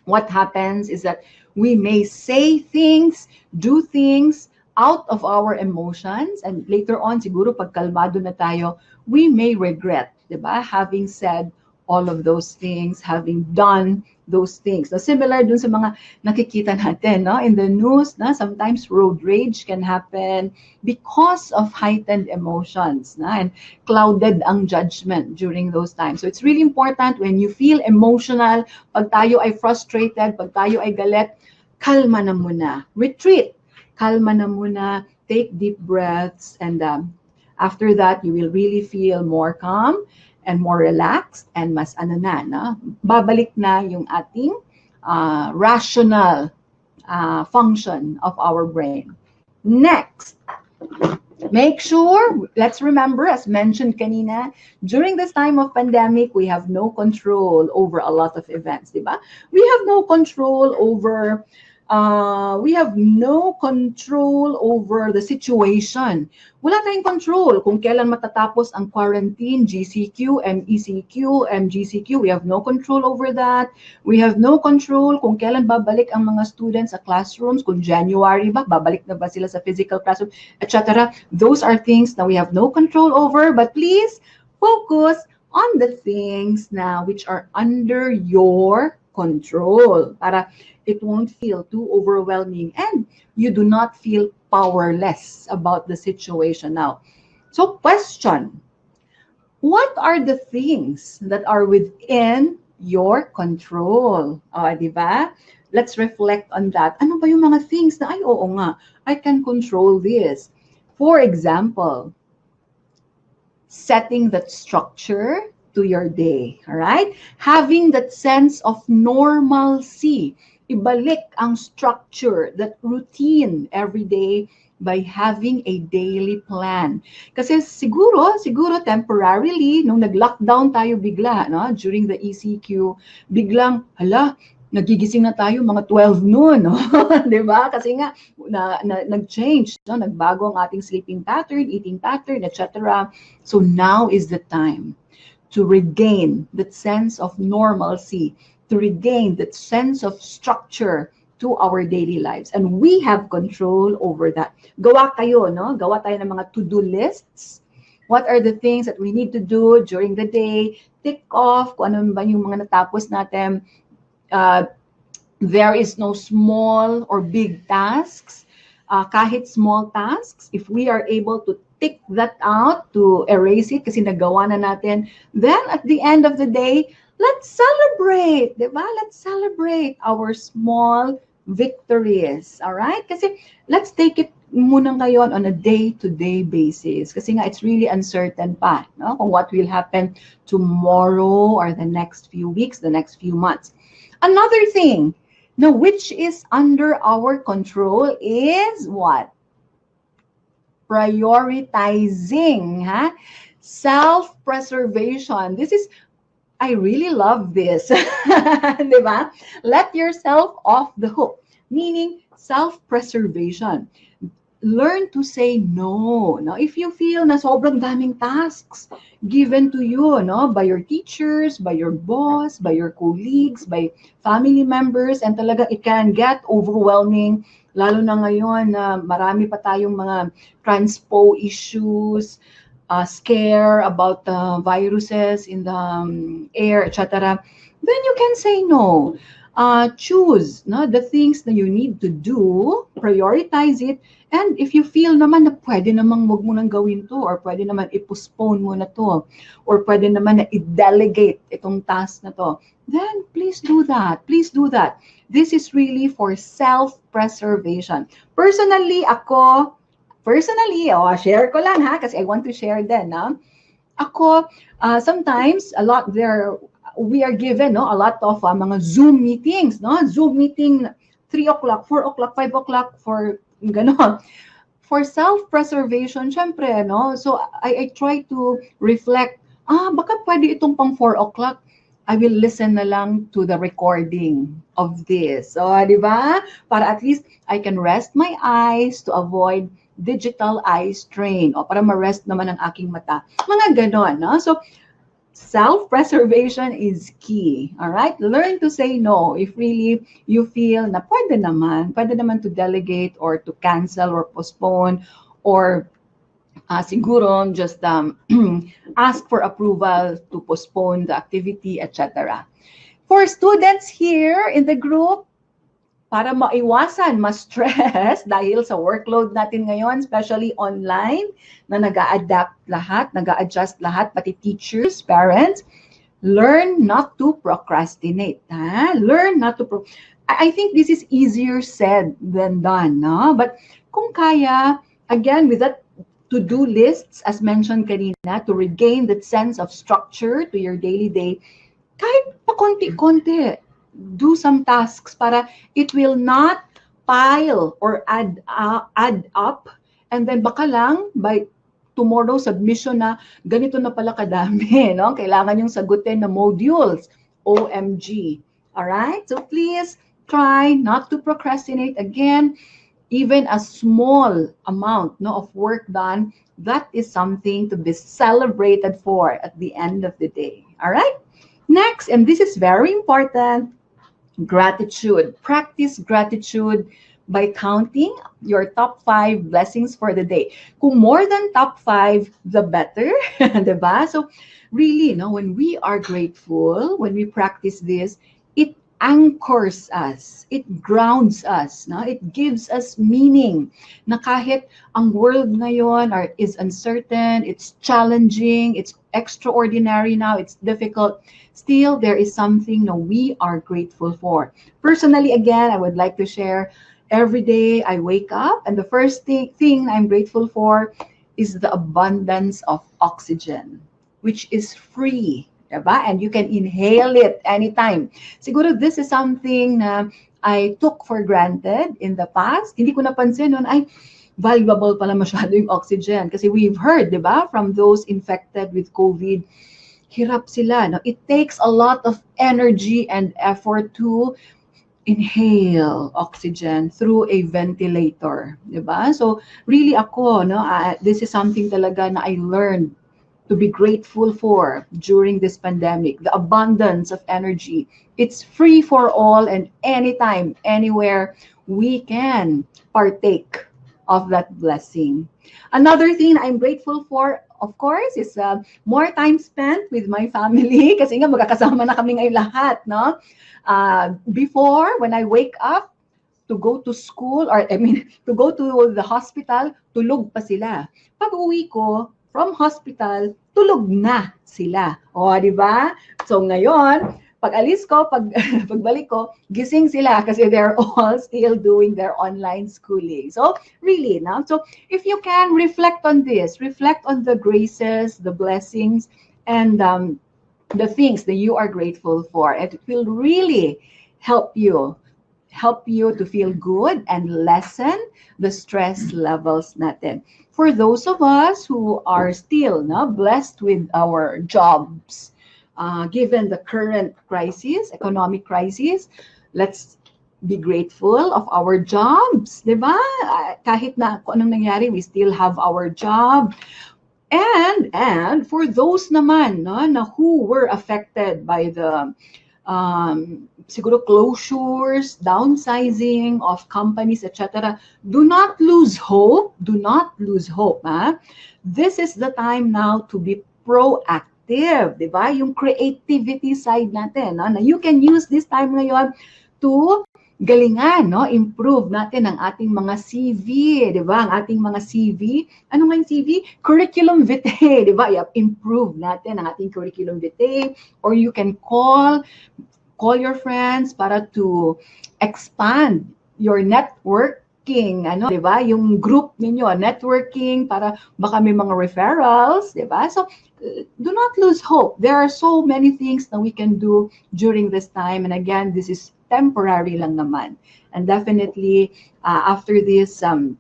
what happens is that we may say things, do things out of our emotions, and later on, siguro pag kalmado na tayo, we may regret, di ba? Having said all of those things, having done those things. So similar dun sa mga nakikita natin, no? In the news, sometimes road rage can happen because of heightened emotions, and clouded ang judgment during those times. So it's really important when you feel emotional, pag tayo ay frustrated, pag tayo ay galit, kalma na muna. Retreat. Kalma na muna. Take deep breaths, and after that, you will really feel more calm and more relaxed, and mas babalik na yung ating rational function of our brain. Next, make sure, let's remember, as mentioned kanina, during this time of pandemic, we have no control over a lot of events, diba? We have no control over the situation. Wala tayong control kung kailan matatapos ang quarantine, GCQ, MECQ, MGCQ. We have no control over that. We have no control kung kailan babalik ang mga students sa classrooms, kung January ba, babalik na ba sila sa physical classroom, etc. Those are things that we have no control over, but please focus on the things now which are under your control para it won't feel too overwhelming and you do not feel powerless about the situation now. So question, what are the things that are within your control? Diba? Let's reflect on that. Ano ba yung mga things na, ay, oo nga, I can control this. For example, setting that structure to your day, all right? Having that sense of normalcy. Ibalik ang structure, that routine every day by having a daily plan. Kasi siguro temporarily, nung nag-lockdown tayo bigla, no, during the ECQ, biglang, hala, nagigising na tayo mga 12 noon, no? 'Di ba? Kasi nga nag-change, no? Nagbago ang ating sleeping pattern, eating pattern, etc. So now is the time to regain that sense of normalcy, to regain that sense of structure to our daily lives. And we have control over that. Gawa kayo, no? Gawa tayo ng mga to-do lists. What are the things that we need to do during the day? Tick off kung ano ba yung mga natapos natin. There is no small or big tasks. Kahit small tasks, if we are able to tick that out, to erase it kasi nagawa na natin, then at the end of the day, let's celebrate, diba? Let's celebrate our small victories, all right? Kasi let's take it muna ngayon on a day-to-day basis. Kasi nga, it's really uncertain pa, no? Kung what will happen tomorrow or the next few weeks, the next few months. Another thing, now, which is under our control is what? Prioritizing, huh? Self-preservation. This is, I really love this. Diba? Let yourself off the hook. Meaning, self-preservation. Learn to say no. Now, if you feel na sobrang daming tasks given to you, no, by your teachers, by your boss, by your colleagues, by family members, and talaga it can get overwhelming, lalo na ngayon na marami pa tayong mga transpo issues, scare about viruses in the air, etc. Then you can say no. Choose, no, the things that you need to do, prioritize it, and if you feel naman na pwede namang wag mo nang gawin to, or pwede naman i-postpone mo na to, or pwede naman na i-delegate itong task na to, then please do that. Please do that. This is really for self-preservation. Personally, share ko lang ha, kasi I want to share din, ha? Ako, sometimes, we are given, no, a lot of mga Zoom meetings, no? Zoom meeting 3 o'clock, 4 o'clock, 5 o'clock for ganon. For self-preservation, syempre, no? So I try to reflect, baka pwede itong pang 4 o'clock. I will listen na lang to the recording of this. So, di ba? Para at least I can rest my eyes to avoid digital eye strain, o para ma-rest naman ang aking mata. Mga ganon, no? So, self-preservation is key, all right? Learn to say no if really you feel na pwede naman to delegate or to cancel or postpone or siguro just ask for approval to postpone the activity, etc. For students here in the group, para maiwasan ma-stress dahil sa workload natin ngayon, especially online, na nag-a-adapt lahat, nag-a-adjust lahat, pati teachers, parents, learn not to procrastinate. Learn not to I think this is easier said than done, no? But kung kaya, again, with that to-do lists, as mentioned kanina, to regain that sense of structure to your daily day, kahit pa konti-konti, do some tasks para it will not pile or add up, and then baka lang by tomorrow submission na ganito na pala kadami, no? Kailangan yung sagutin na modules. OMG. All right? So please try not to procrastinate again. Even a small amount, no, of work done, that is something to be celebrated for at the end of the day. All right? Next, and this is very important, gratitude. Practice gratitude by counting your top 5 blessings for the day. Kung more than top 5, the better, diba? So really, no, when we are grateful, when we practice this, it anchors us, it grounds us, no? It gives us meaning na kahit ang world ngayon is uncertain, it's challenging, it's extraordinary now, it's difficult, still there is something that we are grateful for. Personally, again, I would like to share, every day I wake up and the first thing I'm grateful for is the abundance of oxygen, which is free. Diba? And you can inhale it anytime. Siguro this is something na I took for granted in the past. Hindi ko napansin noon, ay, valuable pala masyado yung oxygen. Kasi we've heard, diba, from those infected with COVID, hirap sila. No? It takes a lot of energy and effort to inhale oxygen through a ventilator. Diba? So really ako, no, this is something talaga na I learned to be grateful for during this pandemic, the abundance of energy. It's free for all, and anytime, anywhere, we can partake of that blessing. Another thing I'm grateful for, of course, is more time spent with my family. Kasi nga magkakasama na kami ngayon lahat, no? Before, when I wake up to go to school, to go to the hospital, tulog pa sila. Pag uwi ko from hospital, tulog na sila. O, di ba? So ngayon, pag alis ko, pagbalik ko, gising sila kasi they're all still doing their online schooling. So really, no? So if you can reflect on this, reflect on the graces, the blessings, and the things that you are grateful for, it will really help you to feel good and lessen the stress levels natin. For those of us who are still blessed with our jobs, given the current crisis, economic crisis, let's be grateful of our jobs, di ba? Kahit na kung anong nangyari, we still have our job. And for those naman na who were affected by the siguro closures, downsizing of companies, etc. Do not lose hope. Do not lose hope. This is the time now to be proactive, di ba? Yung creativity side natin, na you can use this time ngayon to galingan, improve natin ang ating mga CV, di ba? Ang ating mga CV. Ano nga yung CV? Curriculum vitae, di ba? Improve natin ang ating curriculum vitae. Or you can call your friends para to expand your networking, di ba? Yung group ninyo, networking, para baka may mga referrals, di ba? So, do not lose hope. There are so many things that we can do during this time. And again, this is temporary lang naman. And definitely, after this, I'm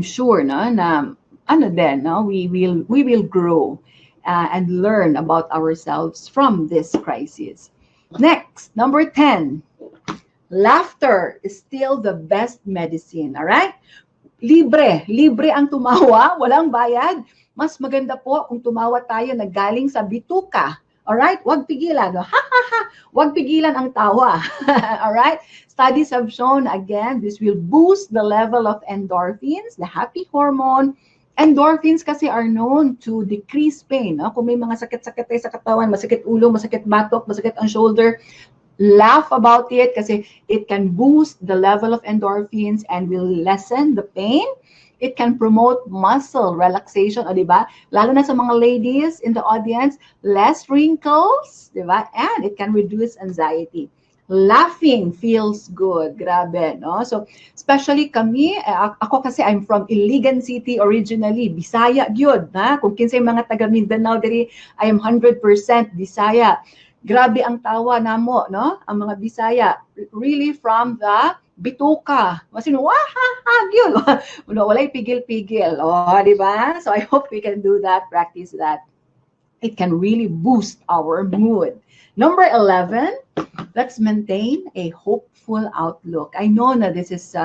sure we will grow and learn about ourselves from this crisis. Next, number 10, laughter is still the best medicine, all right? Libre ang tumawa, walang bayad. Mas maganda po kung tumawa tayo na galing sa bituka. Alright? Huwag pigilan. Ha, ha, ha. Huwag pigilan ang tawa. Alright? Studies have shown, again, this will boost the level of endorphins, the happy hormone. Endorphins kasi are known to decrease pain. Kung may mga sakit-sakit tayo sa katawan, masakit ulo, masakit batok, masakit ang shoulder, laugh about it kasi it can boost the level of endorphins and will lessen the pain. It can promote muscle relaxation, di ba? Lalo na sa mga ladies in the audience, less wrinkles, di ba? And it can reduce anxiety. Laughing feels good. Grabe, no? So, especially kami, ako kasi I'm from Iligan City originally, Bisaya gyud, ha? Kung kinsay mga taga Mindanao diri, I am 100% Bisaya. Grabe ang tawa namo, no? Ang mga Bisaya, really from the bituka. Masin, wah, ha, ha, yun. Walay pigil-pigil. Oh, di ba? So I hope we can do that, practice that. It can really boost our mood. Number 11, let's maintain a hopeful outlook. I know that this is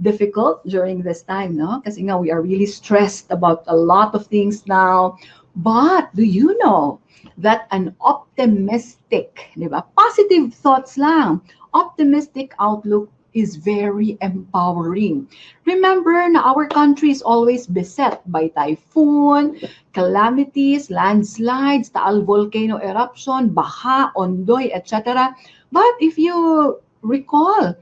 difficult during this time, no? Kasi nga we are really stressed about a lot of things now. But do you know that an optimistic, di ba? Positive thoughts lang, optimistic outlook is very empowering. Remember na our country is always beset by typhoon, calamities, landslides, Taal volcano eruption, baha, ondoy, etc. But if you recall,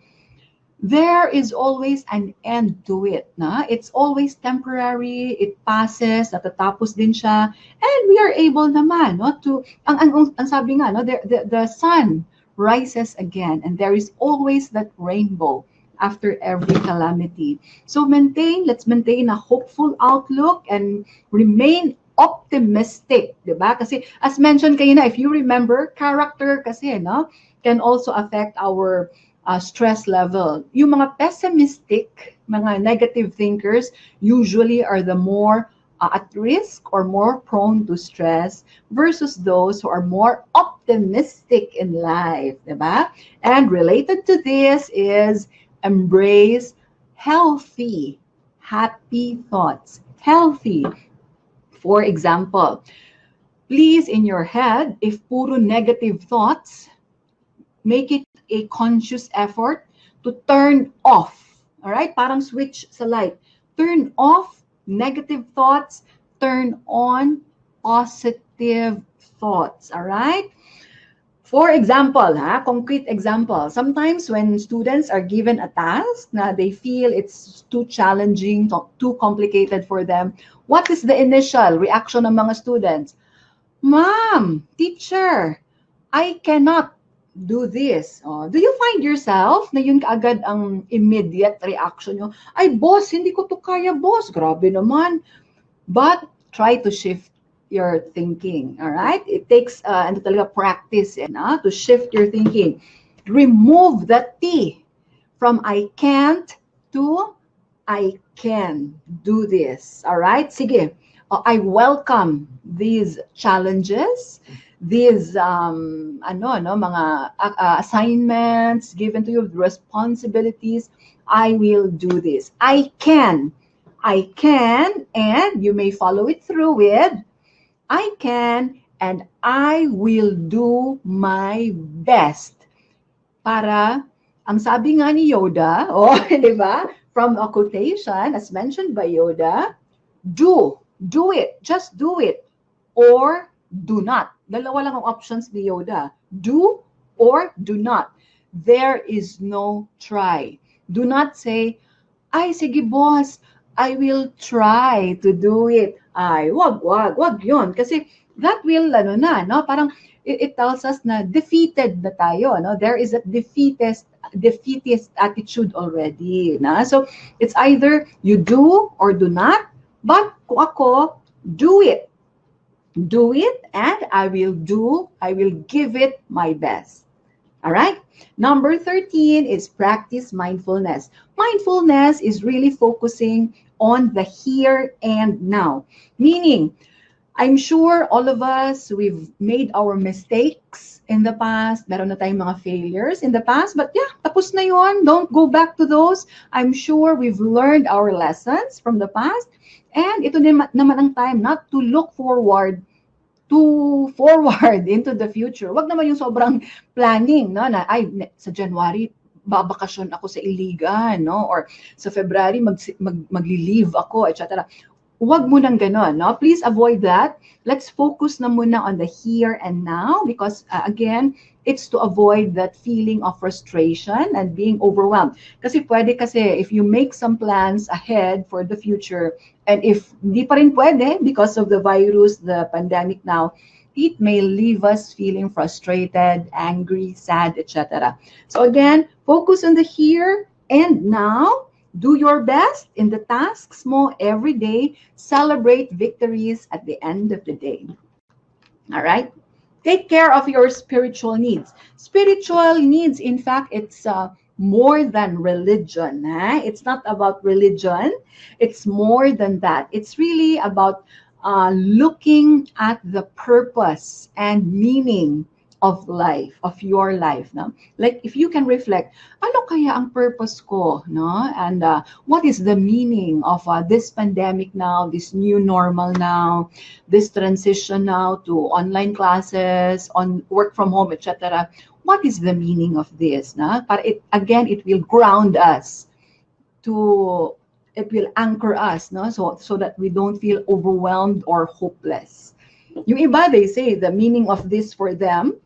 there is always an end to it. Na? It's always temporary, it passes, natatapos din siya, and we are able naman no, to, ang sabi nga, no, the sun rises again, and there is always that rainbow after every calamity. So let's maintain a hopeful outlook and remain optimistic, di ba? Kasi as mentioned kayo na, if you remember, character kasi, no, can also affect our stress level. Yung mga pessimistic, mga negative thinkers, usually are the more at risk or more prone to stress versus those who are more optimistic in life, diba? And related to this is embrace healthy, happy thoughts. Healthy. For example, please in your head, if puro negative thoughts, make it a conscious effort to turn off. All right? Parang switch sa light. Turn off negative thoughts, turn on positive thoughts. All right? For example, concrete example, sometimes when students are given a task na they feel it's too challenging, too complicated for them, what is the initial reaction ng mga students? Ma'am, teacher, I cannot do this. Oh, do you find yourself na yun kaagad ang immediate reaction nyo? Ay, boss, hindi ko to kaya, boss. Grabe naman. But try to shift your thinking. All right? It takes ano talaga practice to shift your thinking. Remove the T from I can't to I can do this. All right? Sige. I welcome these challenges, these mga assignments given to you, responsibilities. I will do this. I can, and you may follow it through with I can and I will do my best. Para ang sabi nga ni Yoda, di ba? From a quotation as mentioned by Yoda, do it, just do it, or do not. Dalawa lang ang options ni Yoda. Do or do not. There is no try. Do not say, ay, sige boss, I will try to do it. Ay, wag yun. Kasi that will, parang it tells us na defeated na tayo. No? There is a defeatist attitude already. Na? So, it's either you do or do not. But kung ako, do it. Do it and I will give it my best. All right? Number 13 is practice mindfulness. Mindfulness is really focusing on the here and now. Meaning, I'm sure all of us, we've made our mistakes in the past. Meron na tayong mga failures in the past. But yeah, tapos na yun. Don't go back to those. I'm sure we've learned our lessons from the past. And ito naman ang time not to look forward into the future. Wag naman yung sobrang planning, no? Na ay sa January babakasyon ako sa Iligan, no? Or sa February magli-leave ako, etc. Wag mo nang ganon, no? Please avoid that. Let's focus na muna on the here and now because again, it's to avoid that feeling of frustration and being overwhelmed. Kasi if you make some plans ahead for the future and if di pa rin pwede because of the virus, the pandemic now, it may leave us feeling frustrated, angry, sad, etc. So again, focus on the here and now. Do your best in the tasks mo every day. Celebrate victories at the end of the day. All right? Take care of your spiritual needs. Spiritual needs, in fact, it's more than religion. It's not about religion. It's more than that. It's really about looking at the purpose and meaning of life, of your life. No? Like if you can reflect, ano kaya ang purpose ko? No? And what is the meaning of this pandemic now, this new normal now, this transition now to online classes, on work from home, etc. What is the meaning of this? Na? Para again, it will ground us to, it will anchor us, no? So that we don't feel overwhelmed or hopeless. Yung iba, they say the meaning of this for them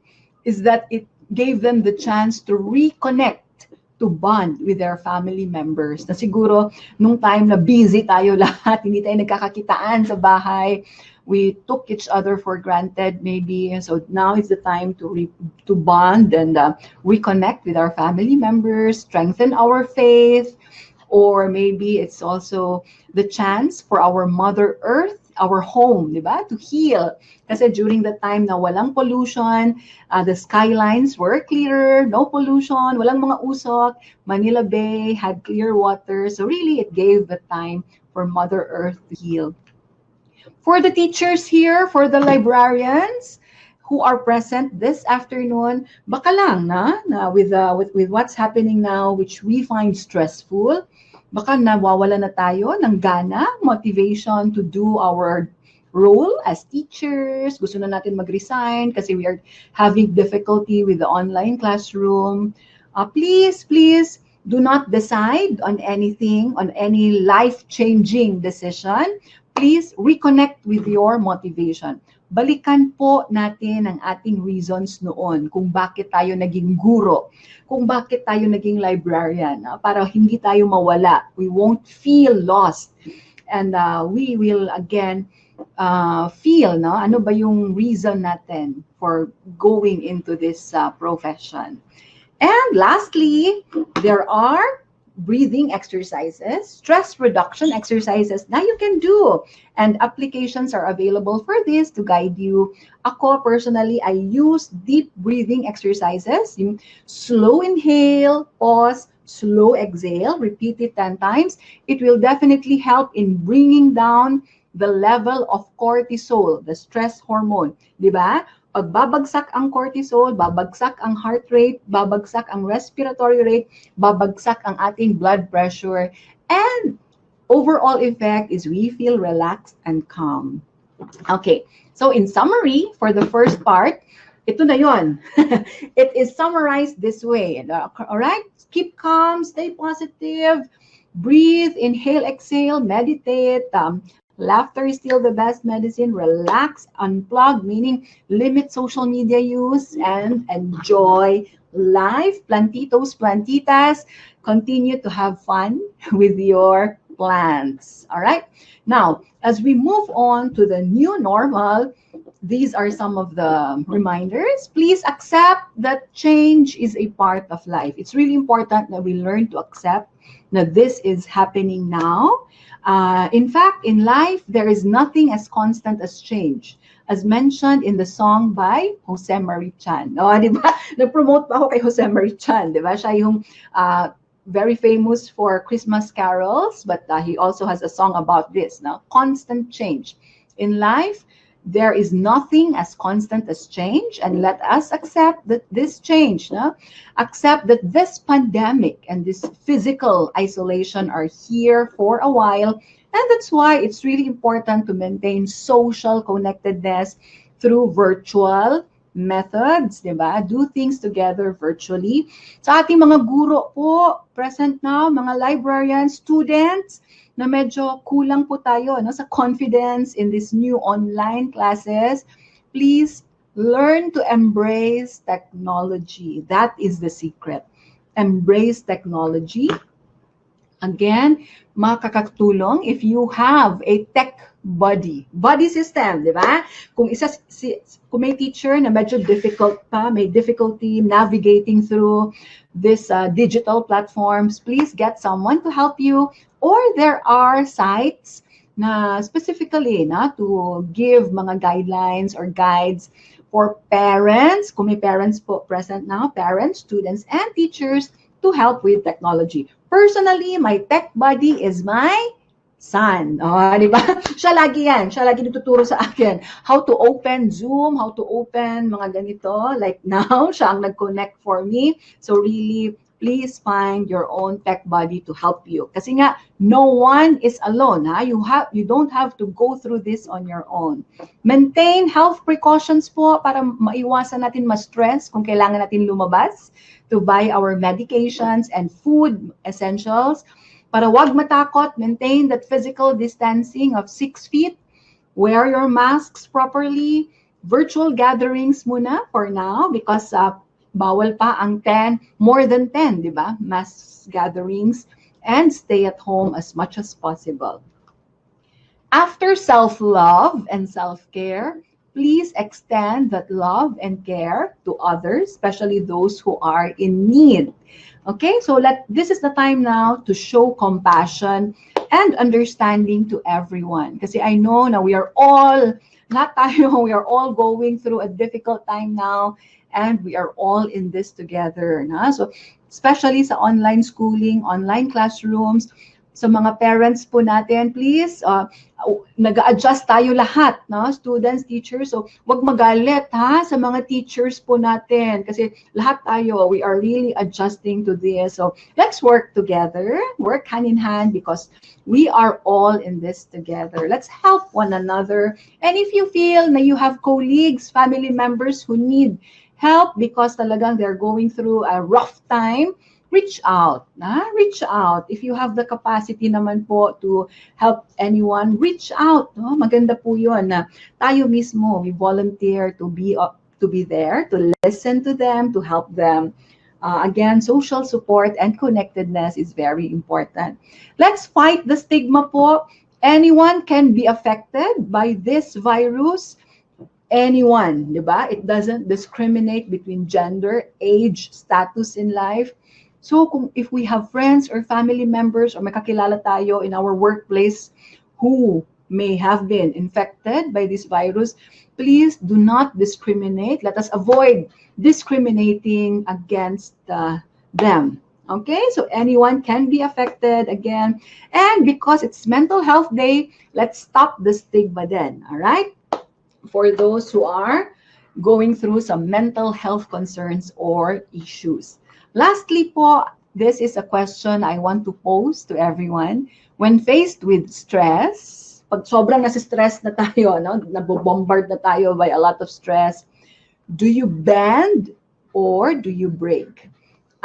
is that it gave them the chance to reconnect, to bond with their family members. Na siguro, nung time na busy tayo lahat, hindi tayo nagkakakitaan sa bahay, we took each other for granted maybe. So now is the time to bond and reconnect with our family members, strengthen our faith, or maybe it's also the chance for our Mother Earth, our home, di ba, to heal. Kasi during the time na walang pollution, the skylines were clearer, no pollution, walang mga usok, Manila Bay had clear water. So really, it gave the time for Mother Earth to heal. For the teachers here, for the librarians who are present this afternoon, baka lang na with what's happening now, which we find stressful, baka nawawala na tayo ng gana, motivation to do our role as teachers. Gusto na natin mag-resign kasi we are having difficulty with the online classroom. Please do not decide on anything, on any life-changing decision. Please reconnect with your motivation. Balikan po natin ang ating reasons noon kung bakit tayo naging guro, kung bakit tayo naging librarian, para hindi tayo mawala. We won't feel lost. And we will again feel, ano ba yung reason natin for going into this profession. And lastly, there are breathing exercises, stress reduction exercises na you can do. And applications are available for this to guide you. Ako, personally, I use deep breathing exercises. Yung slow inhale, pause, slow exhale, repeat it 10 times. It will definitely help in bringing down the level of cortisol, the stress hormone. Di ba? Pag babagsak ang cortisol, babagsak ang heart rate, babagsak ang respiratory rate, babagsak ang ating blood pressure, and overall effect is we feel relaxed and calm. Okay, so in summary, for the first part, ito na yon. It is summarized this way. All right? Keep calm, stay positive, breathe, inhale, exhale, meditate. Laughter is still the best medicine. Relax, unplug, meaning limit social media use and enjoy life. Plantitos, plantitas, continue to have fun with your plants. All right. Now, as we move on to the new normal, these are some of the reminders. Please accept that change is a part of life. It's really important that we learn to accept that this is happening now. In fact, in life, there is nothing as constant as change. As mentioned in the song by Jose Marie Chan. No, di ba? Nag-promote pa ako kay Jose Marie Chan. Di ba? Siya yung very famous for Christmas carols, but he also has a song about this. No? Constant change. In life, there is nothing as constant as change, and let us accept that this change, accept that this pandemic and this physical isolation are here for a while, and that's why it's really important to maintain social connectedness through virtual methods, di ba? Do things together virtually. Sa ating mga guro po, present now, mga librarians, students, na medyo kulang po tayo sa confidence in this new online classes, please learn to embrace technology. That is the secret. Embrace technology. Again, makakatulong if you have a tech body system, di ba? Kung may teacher na medyo difficult pa, may difficulty navigating through this digital platforms, please get someone to help you. Or there are sites na specifically to give mga guidelines or guides for parents, kung may parents po present now, parents, students, and teachers to help with technology. Personally, my tech buddy is my son. Oh, di ba? Siya lagi yan. Siya lagi nagtuturo sa akin. How to open Zoom, how to open mga ganito. Like now, siya ang nag-connect for me. So really, please find your own tech buddy to help you. Kasi nga, no one is alone. Ha? You don't have to go through this on your own. Maintain health precautions po para maiwasan natin ma-stress kung kailangan natin lumabas to buy our medications and food essentials. Para wag matakot, maintain that physical distancing of 6 feet. Wear your masks properly. Virtual gatherings muna for now because bawal pa ang 10, more than 10, di ba? Mass gatherings. And stay at home as much as possible. After self-love and self-care, please extend that love and care to others, especially those who are in need. Okay, so this is the time now to show compassion and understanding to everyone. Kasi I know now we are all going through a difficult time now, and we are all in this together. Na? So, especially sa online schooling, online classrooms, sa mga parents po natin, please, nag-a-adjust tayo lahat, no? Students, teachers. So, wag magalit ha sa mga teachers po natin kasi lahat tayo, we are really adjusting to this. So, let's work together, work hand in hand because we are all in this together. Let's help one another. And if you feel na you have colleagues, family members who need help because talagang they're going through a rough time, reach out. Reach out. If you have the capacity naman po to help anyone, reach out. No? Maganda po yun na tayo mismo, we volunteer to be there, to listen to them, to help them. Again, social support and connectedness is very important. Let's fight the stigma po. Anyone can be affected by this virus. Anyone, di ba? It doesn't discriminate between gender, age, status in life. So if we have friends or family members or may kakilala tayo in our workplace who may have been infected by this virus, please do not discriminate. Let us avoid discriminating against them. Okay, so anyone can be affected again. And because it's Mental Health Day, let's stop the stigma then, all right? For those who are going through some mental health concerns or issues. Lastly po, this is a question I want to pose to everyone. When faced with stress, pag sobrang nasi-stress na tayo, no? Nabobombard na tayo by a lot of stress, do you bend or do you break?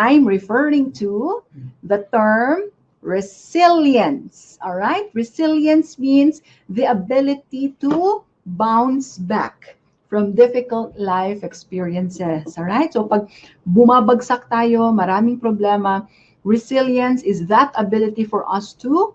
I'm referring to the term resilience, all right? Resilience means the ability to bounce back from difficult life experiences. All right? So pag bumabagsak tayo, maraming problema, resilience is that ability for us to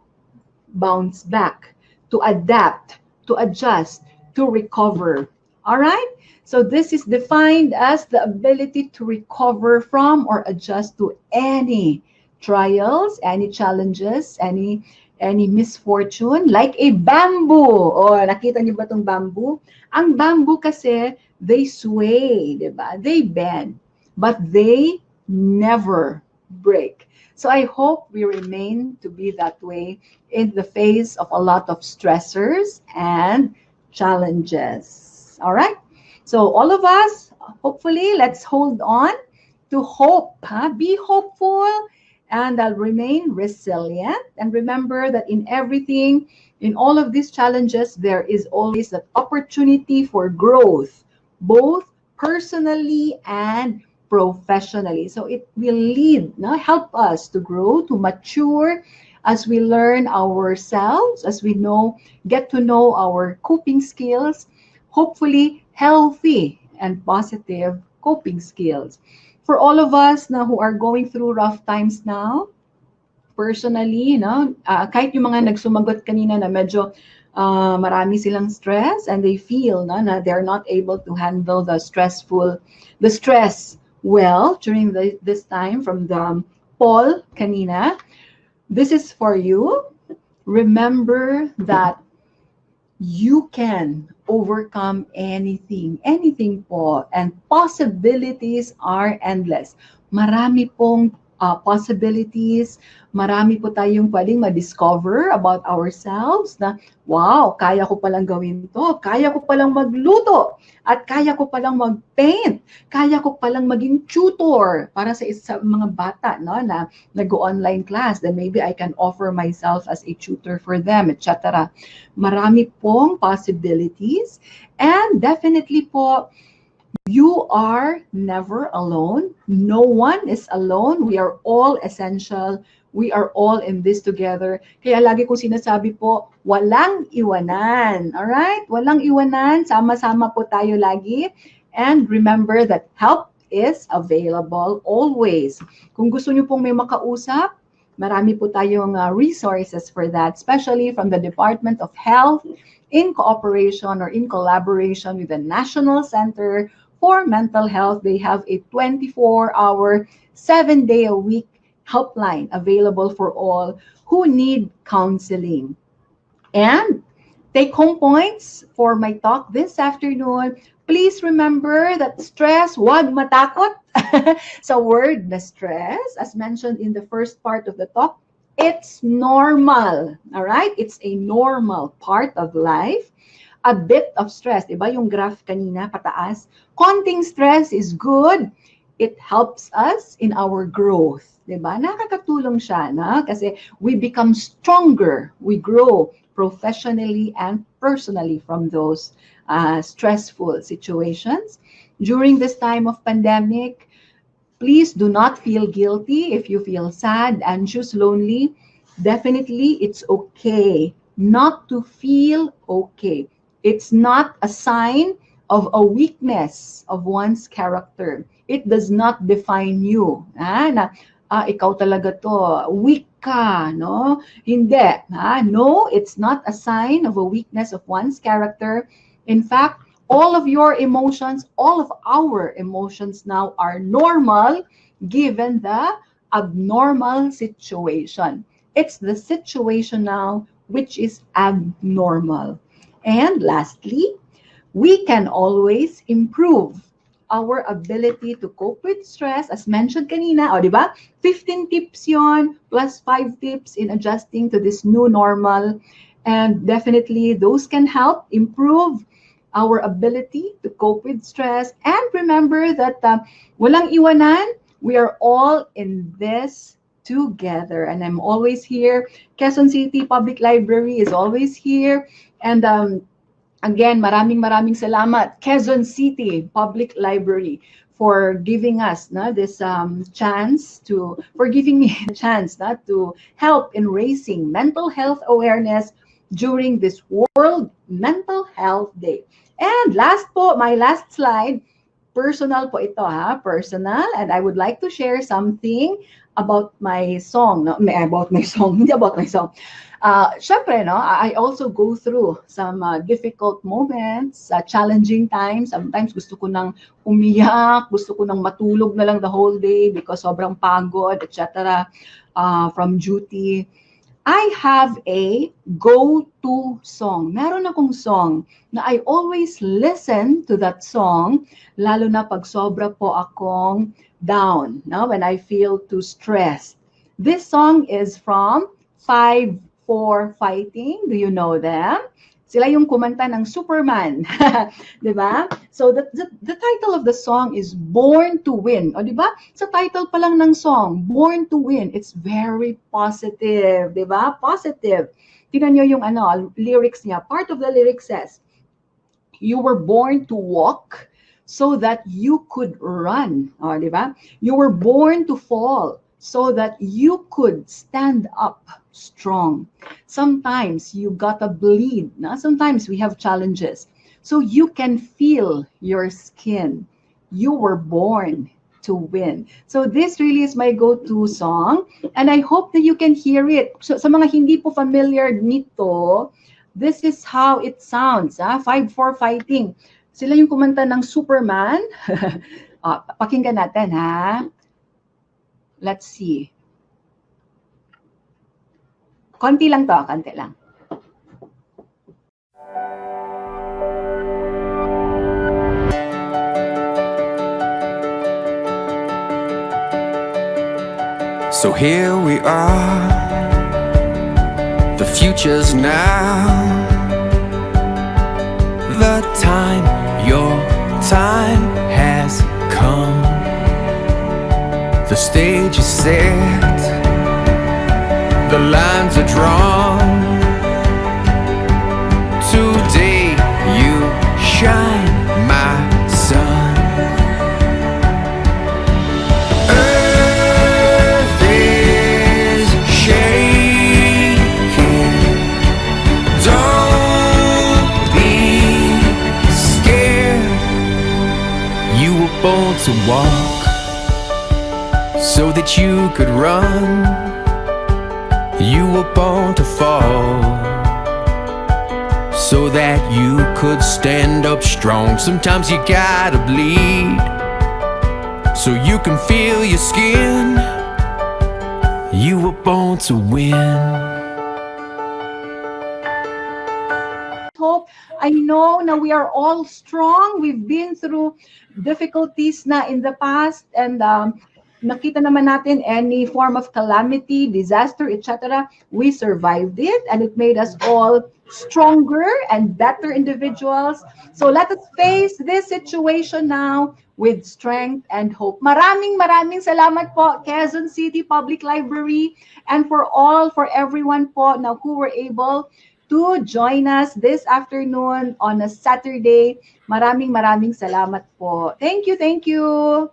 bounce back, to adapt, to adjust, to recover. All right? So this is defined as the ability to recover from or adjust to any trials, any challenges, any misfortune, like a bamboo. Oh, nakita niyo ba itong bamboo? Ang bamboo kasi, they sway, di ba? They bend, but they never break. So I hope we remain to be that way in the face of a lot of stressors and challenges. All right? So all of us, hopefully, let's hold on to hope. Be hopeful. And I'll remain resilient. And remember that in everything, in all of these challenges, there is always that opportunity for growth, both personally and professionally. So it will help us to grow, to mature as we learn ourselves, as we get to know our coping skills, hopefully healthy and positive coping skills. For all of us who are going through rough times now, personally, kahit yung mga nagsumagot kanina na medyo marami silang stress and they feel na they're not able to handle the stress well during this time from the Paul kanina, this is for you. Remember that you can overcome anything. Anything po. And possibilities are endless. Marami pong possibilities. Marami po tayong pwedeng ma-discover about ourselves na, wow, kaya ko palang gawin to. Kaya ko palang magluto. At kaya ko palang mag-paint. Kaya ko palang maging tutor para sa mga bata, no, na nag-online class. Then maybe I can offer myself as a tutor for them, etc. Marami pong possibilities. And definitely po, you are never alone. No one is alone. We are all essential. We are all in this together. Kaya lagi kong sinasabi po, walang iwanan. Alright? Walang iwanan. Sama-sama po tayo lagi. And remember that help is available always. Kung gusto nyo pong may makausap, marami po tayong resources for that, especially from the Department of Health in cooperation or in collaboration with the National Center for Mental Health. They have a 24-hour, 7-day-a-week helpline available for all who need counseling. And take-home points for my talk this afternoon. Please remember that stress, wag matakot. Sa word na stress, as mentioned in the first part of the talk, it's normal. All right? It's a normal part of life. A bit of stress, diba? Yung graph kanina, pataas. Konting stress is good. It helps us in our growth. Diba? Nakakatulong siya, na? Kasi we become stronger. We grow professionally and personally from those stressful situations. During this time of pandemic, please do not feel guilty if you feel sad, anxious, lonely. Definitely, it's okay not to feel okay. It's not a sign of a weakness of one's character. It does not define you. Ikaw talaga to, weak ka, no? Hindi. No, it's not a sign of a weakness of one's character. In fact, all of your emotions, all of our emotions now are normal given the abnormal situation. It's the situation now which is abnormal. And lastly, we can always improve our ability to cope with stress. As mentioned kanina, o diba? 15 tips yon plus 5 tips in adjusting to this new normal. And definitely those can help improve our ability to cope with stress. And remember that walang iwanan, we are all in this together. And I'm always here. Quezon City Public Library is always here. And again, maraming salamat, Quezon City Public Library, for giving us this chance to, for giving me a chance to help in raising mental health awareness during this World Mental Health Day. And last po, my last slide, personal po ito personal, and I would like to share something about my song, hindi about my song. Syempre, I also go through some difficult moments, challenging times. Sometimes gusto ko nang umiyak, gusto ko nang matulog na lang the whole day because sobrang pagod, etc. From duty. I have a go-to song. Meron akong song na I always listen to that song, lalo na pag sobra po akong down, when I feel too stressed. This song is from 5 for Fighting. Do you know them? Sila yung kumanta ng Superman. Diba? So the title of the song is Born to Win. O diba? Sa title pa lang ng song, Born to Win, it's very positive. Diba? Positive. Tingnan nyo yung lyrics niya. Part of the lyrics says, you were born to walk so that you could run. O diba? You were born to fall so that you could stand up strong. Sometimes you gotta bleed. Sometimes we have challenges. So you can feel your skin. You were born to win. So this really is my go-to song. And I hope that you can hear it. So, sa mga hindi po familiar nito, this is how it sounds. 5 for Fighting. Sila yung kumanta ng Superman. Pakinggan natin, Let's see. Konti lang to, konti lang. So here we are, the future's now. The time, your time has come. The stage is set, the lines are drawn. Today you shine, my son. Earth is shaking. Don't be scared. You were born to walk so that you could run. You were born to fall so that you could stand up strong. Sometimes you gotta bleed so you can feel your skin. You were born to win. Hope. I know na we are all strong. We've been through difficulties na in the past, and nakita naman natin any form of calamity, disaster, etc. We survived it, and it made us all stronger and better individuals. So let us face this situation now with strength and hope. Maraming maraming salamat po, Quezon City Public Library, and for everyone po na who were able to join us this afternoon on a Saturday. Maraming maraming salamat po. Thank you, thank you.